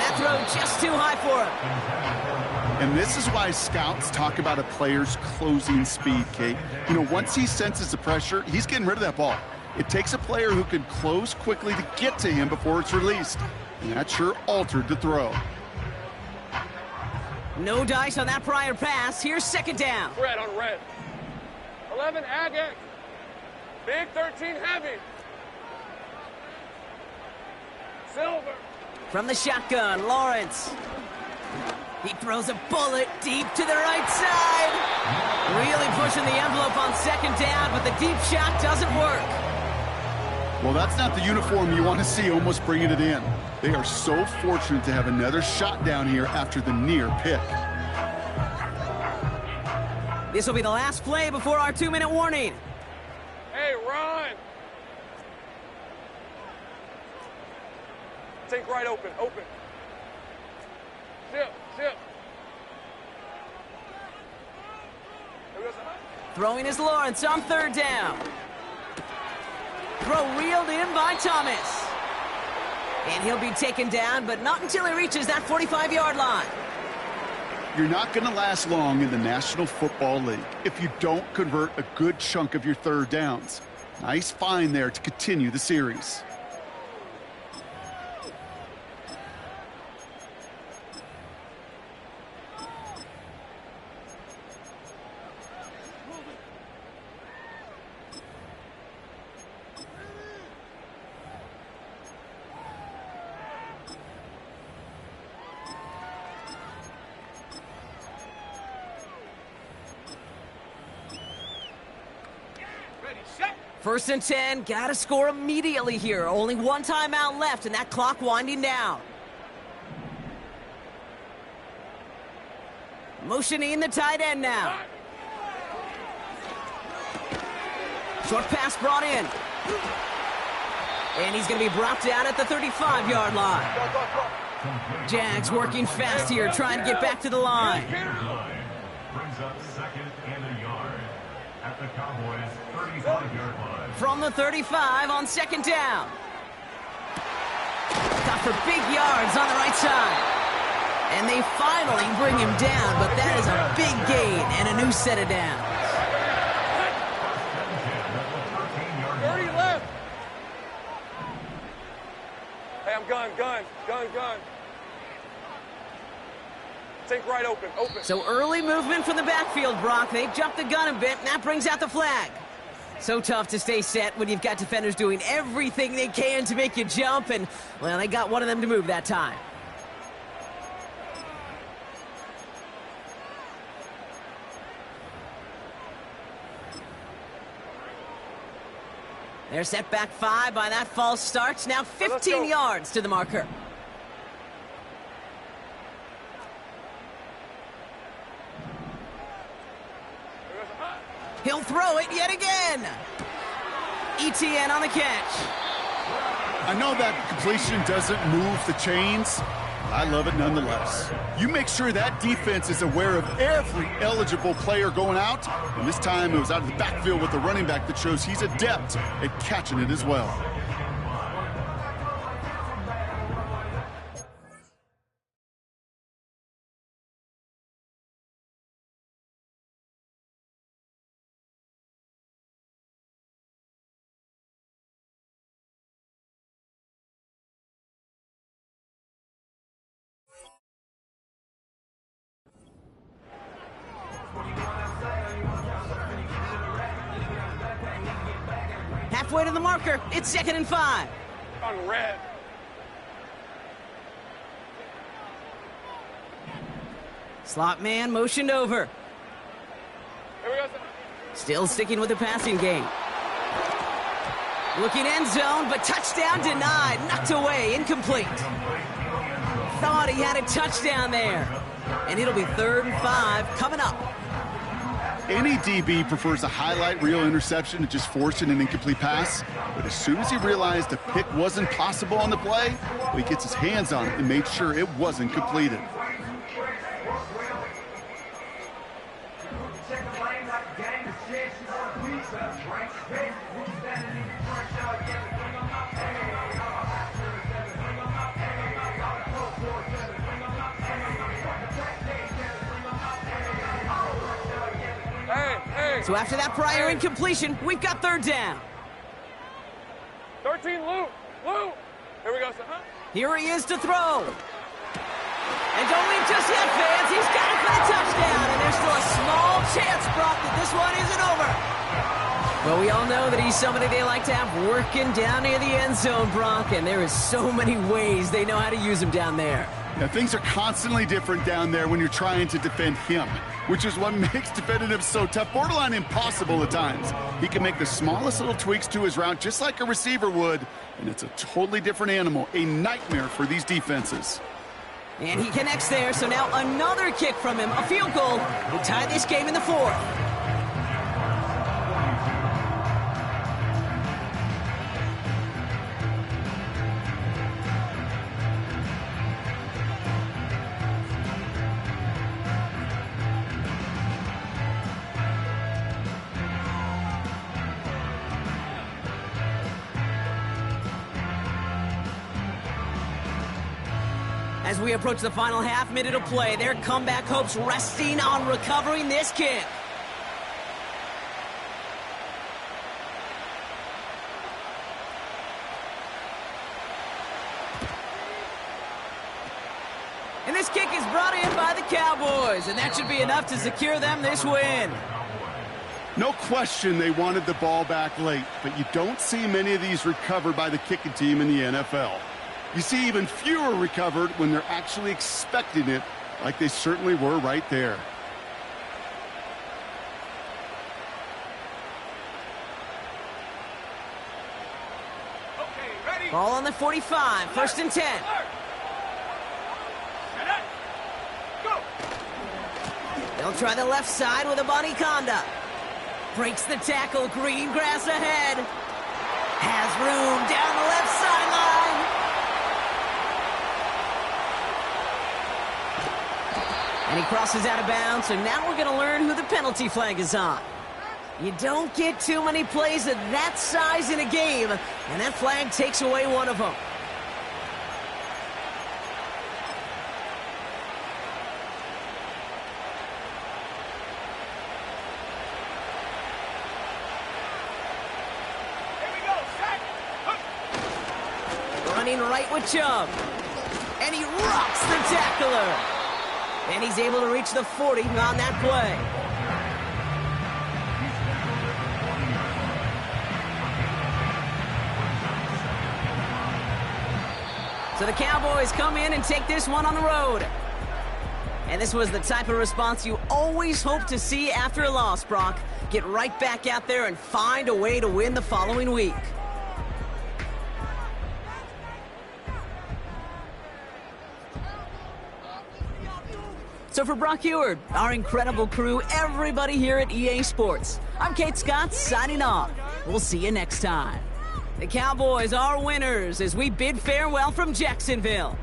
that throw just too high for him. And this is why scouts talk about a player's closing speed, Kate. You know, once he senses the pressure, he's getting rid of that ball. It takes a player who can close quickly to get to him before it's released. And that sure altered the throw. No dice on that prior pass. Here's second down. Red on red. 11 Agate. Big 13 heavy. Silver. From the shotgun, Lawrence. He throws a bullet deep to the right side. Really pushing the envelope on second down, but the deep shot doesn't work. Well, that's not the uniform you want to see almost bringing it in. They are so fortunate to have another shot down here after the near pick. This will be the last play before our 2-minute warning. Hey, Ron. Think right open. Zip. Throwing is Lawrence on third down. Throw reeled in by Thomas. And he'll be taken down, but not until he reaches that 45-yard line. You're not going to last long in the National Football League if you don't convert a good chunk of your third downs. Nice find there to continue the series. First and 10, gotta score immediately here. Only one timeout left, and that clock winding down. Motioning the tight end now. Short pass brought in. And he's gonna be brought down at the 35-yard line. Jags working fast here, trying to get back to the line. Brings up second and a yard at the Cowboys' 35-yard line. From the 35 on second down. Got for big yards on the right side. And they finally bring him down, but that is a big gain and a new set of downs. 30 left. Hey, I'm gun. Take right open, open. So early movement from the backfield, Brock. They jumped the gun a bit, and that brings out the flag. So tough to stay set when you've got defenders doing everything they can to make you jump, and, well, they got one of them to move that time. They're set back 5 by that false start. Now 15 yards to the marker. He'll throw it yet again. ETN on the catch. I know that completion doesn't move the chains. I love it nonetheless. You make sure that defense is aware of every eligible player going out. And this time it was out of the backfield with the running back that shows he's adept at catching it as well. Halfway to the marker. It's 2nd and 5. On red. Slot man motioned over. Here we go. Still sticking with the passing game. Looking end zone, but touchdown denied. Knocked away, incomplete. Thought he had a touchdown there. And it'll be 3rd and 5 coming up. Any DB prefers a highlight reel interception to just forcing an incomplete pass. But as soon as he realized a pick wasn't possible on the play, well, he gets his hands on it and made sure it wasn't completed. So after that prior incompletion, we've got 3rd down. 13, Lou. Here we go, son. Here he is to throw. And don't leave just yet, fans. He's got it for the touchdown. And there's still a small chance, Brock, that this one isn't over. Well, we all know that he's somebody they like to have working down near the end zone, Brock. And there is so many ways they know how to use him down there. Now, things are constantly different down there when you're trying to defend him, which is what makes defending him so tough, borderline impossible at times. He can make the smallest little tweaks to his route just like a receiver would, and it's a totally different animal, a nightmare for these defenses. And he connects there, so now another kick from him, a field goal, will tie this game in the 4th. As we approach the final half-minute of play, their comeback hopes resting on recovering this kick. And this kick is brought in by the Cowboys, and that should be enough to secure them this win. No question they wanted the ball back late, but you don't see many of these recovered by the kicking team in the NFL. You see even fewer recovered when they're actually expecting it, like they certainly were right there. Okay, ready? Ball on the 45, 1st and 10. Go! They'll try the left side with a Boniconda. Breaks the tackle, green grass ahead. Has room down the left sideline. And he crosses out of bounds, so now we're going to learn who the penalty flag is on. You don't get too many plays of that size in a game, and that flag takes away one of them. Running right with Chubb. And he rocks the tackler. And he's able to reach the 40 on that play. So the Cowboys come in and take this one on the road. And this was the type of response you always hope to see after a loss, Brock. Get right back out there and find a way to win the following week. So for Brock Eward, our incredible crew, everybody here at EA Sports, I'm Kate Scott signing off. We'll see you next time. The Cowboys are winners as we bid farewell from Jacksonville.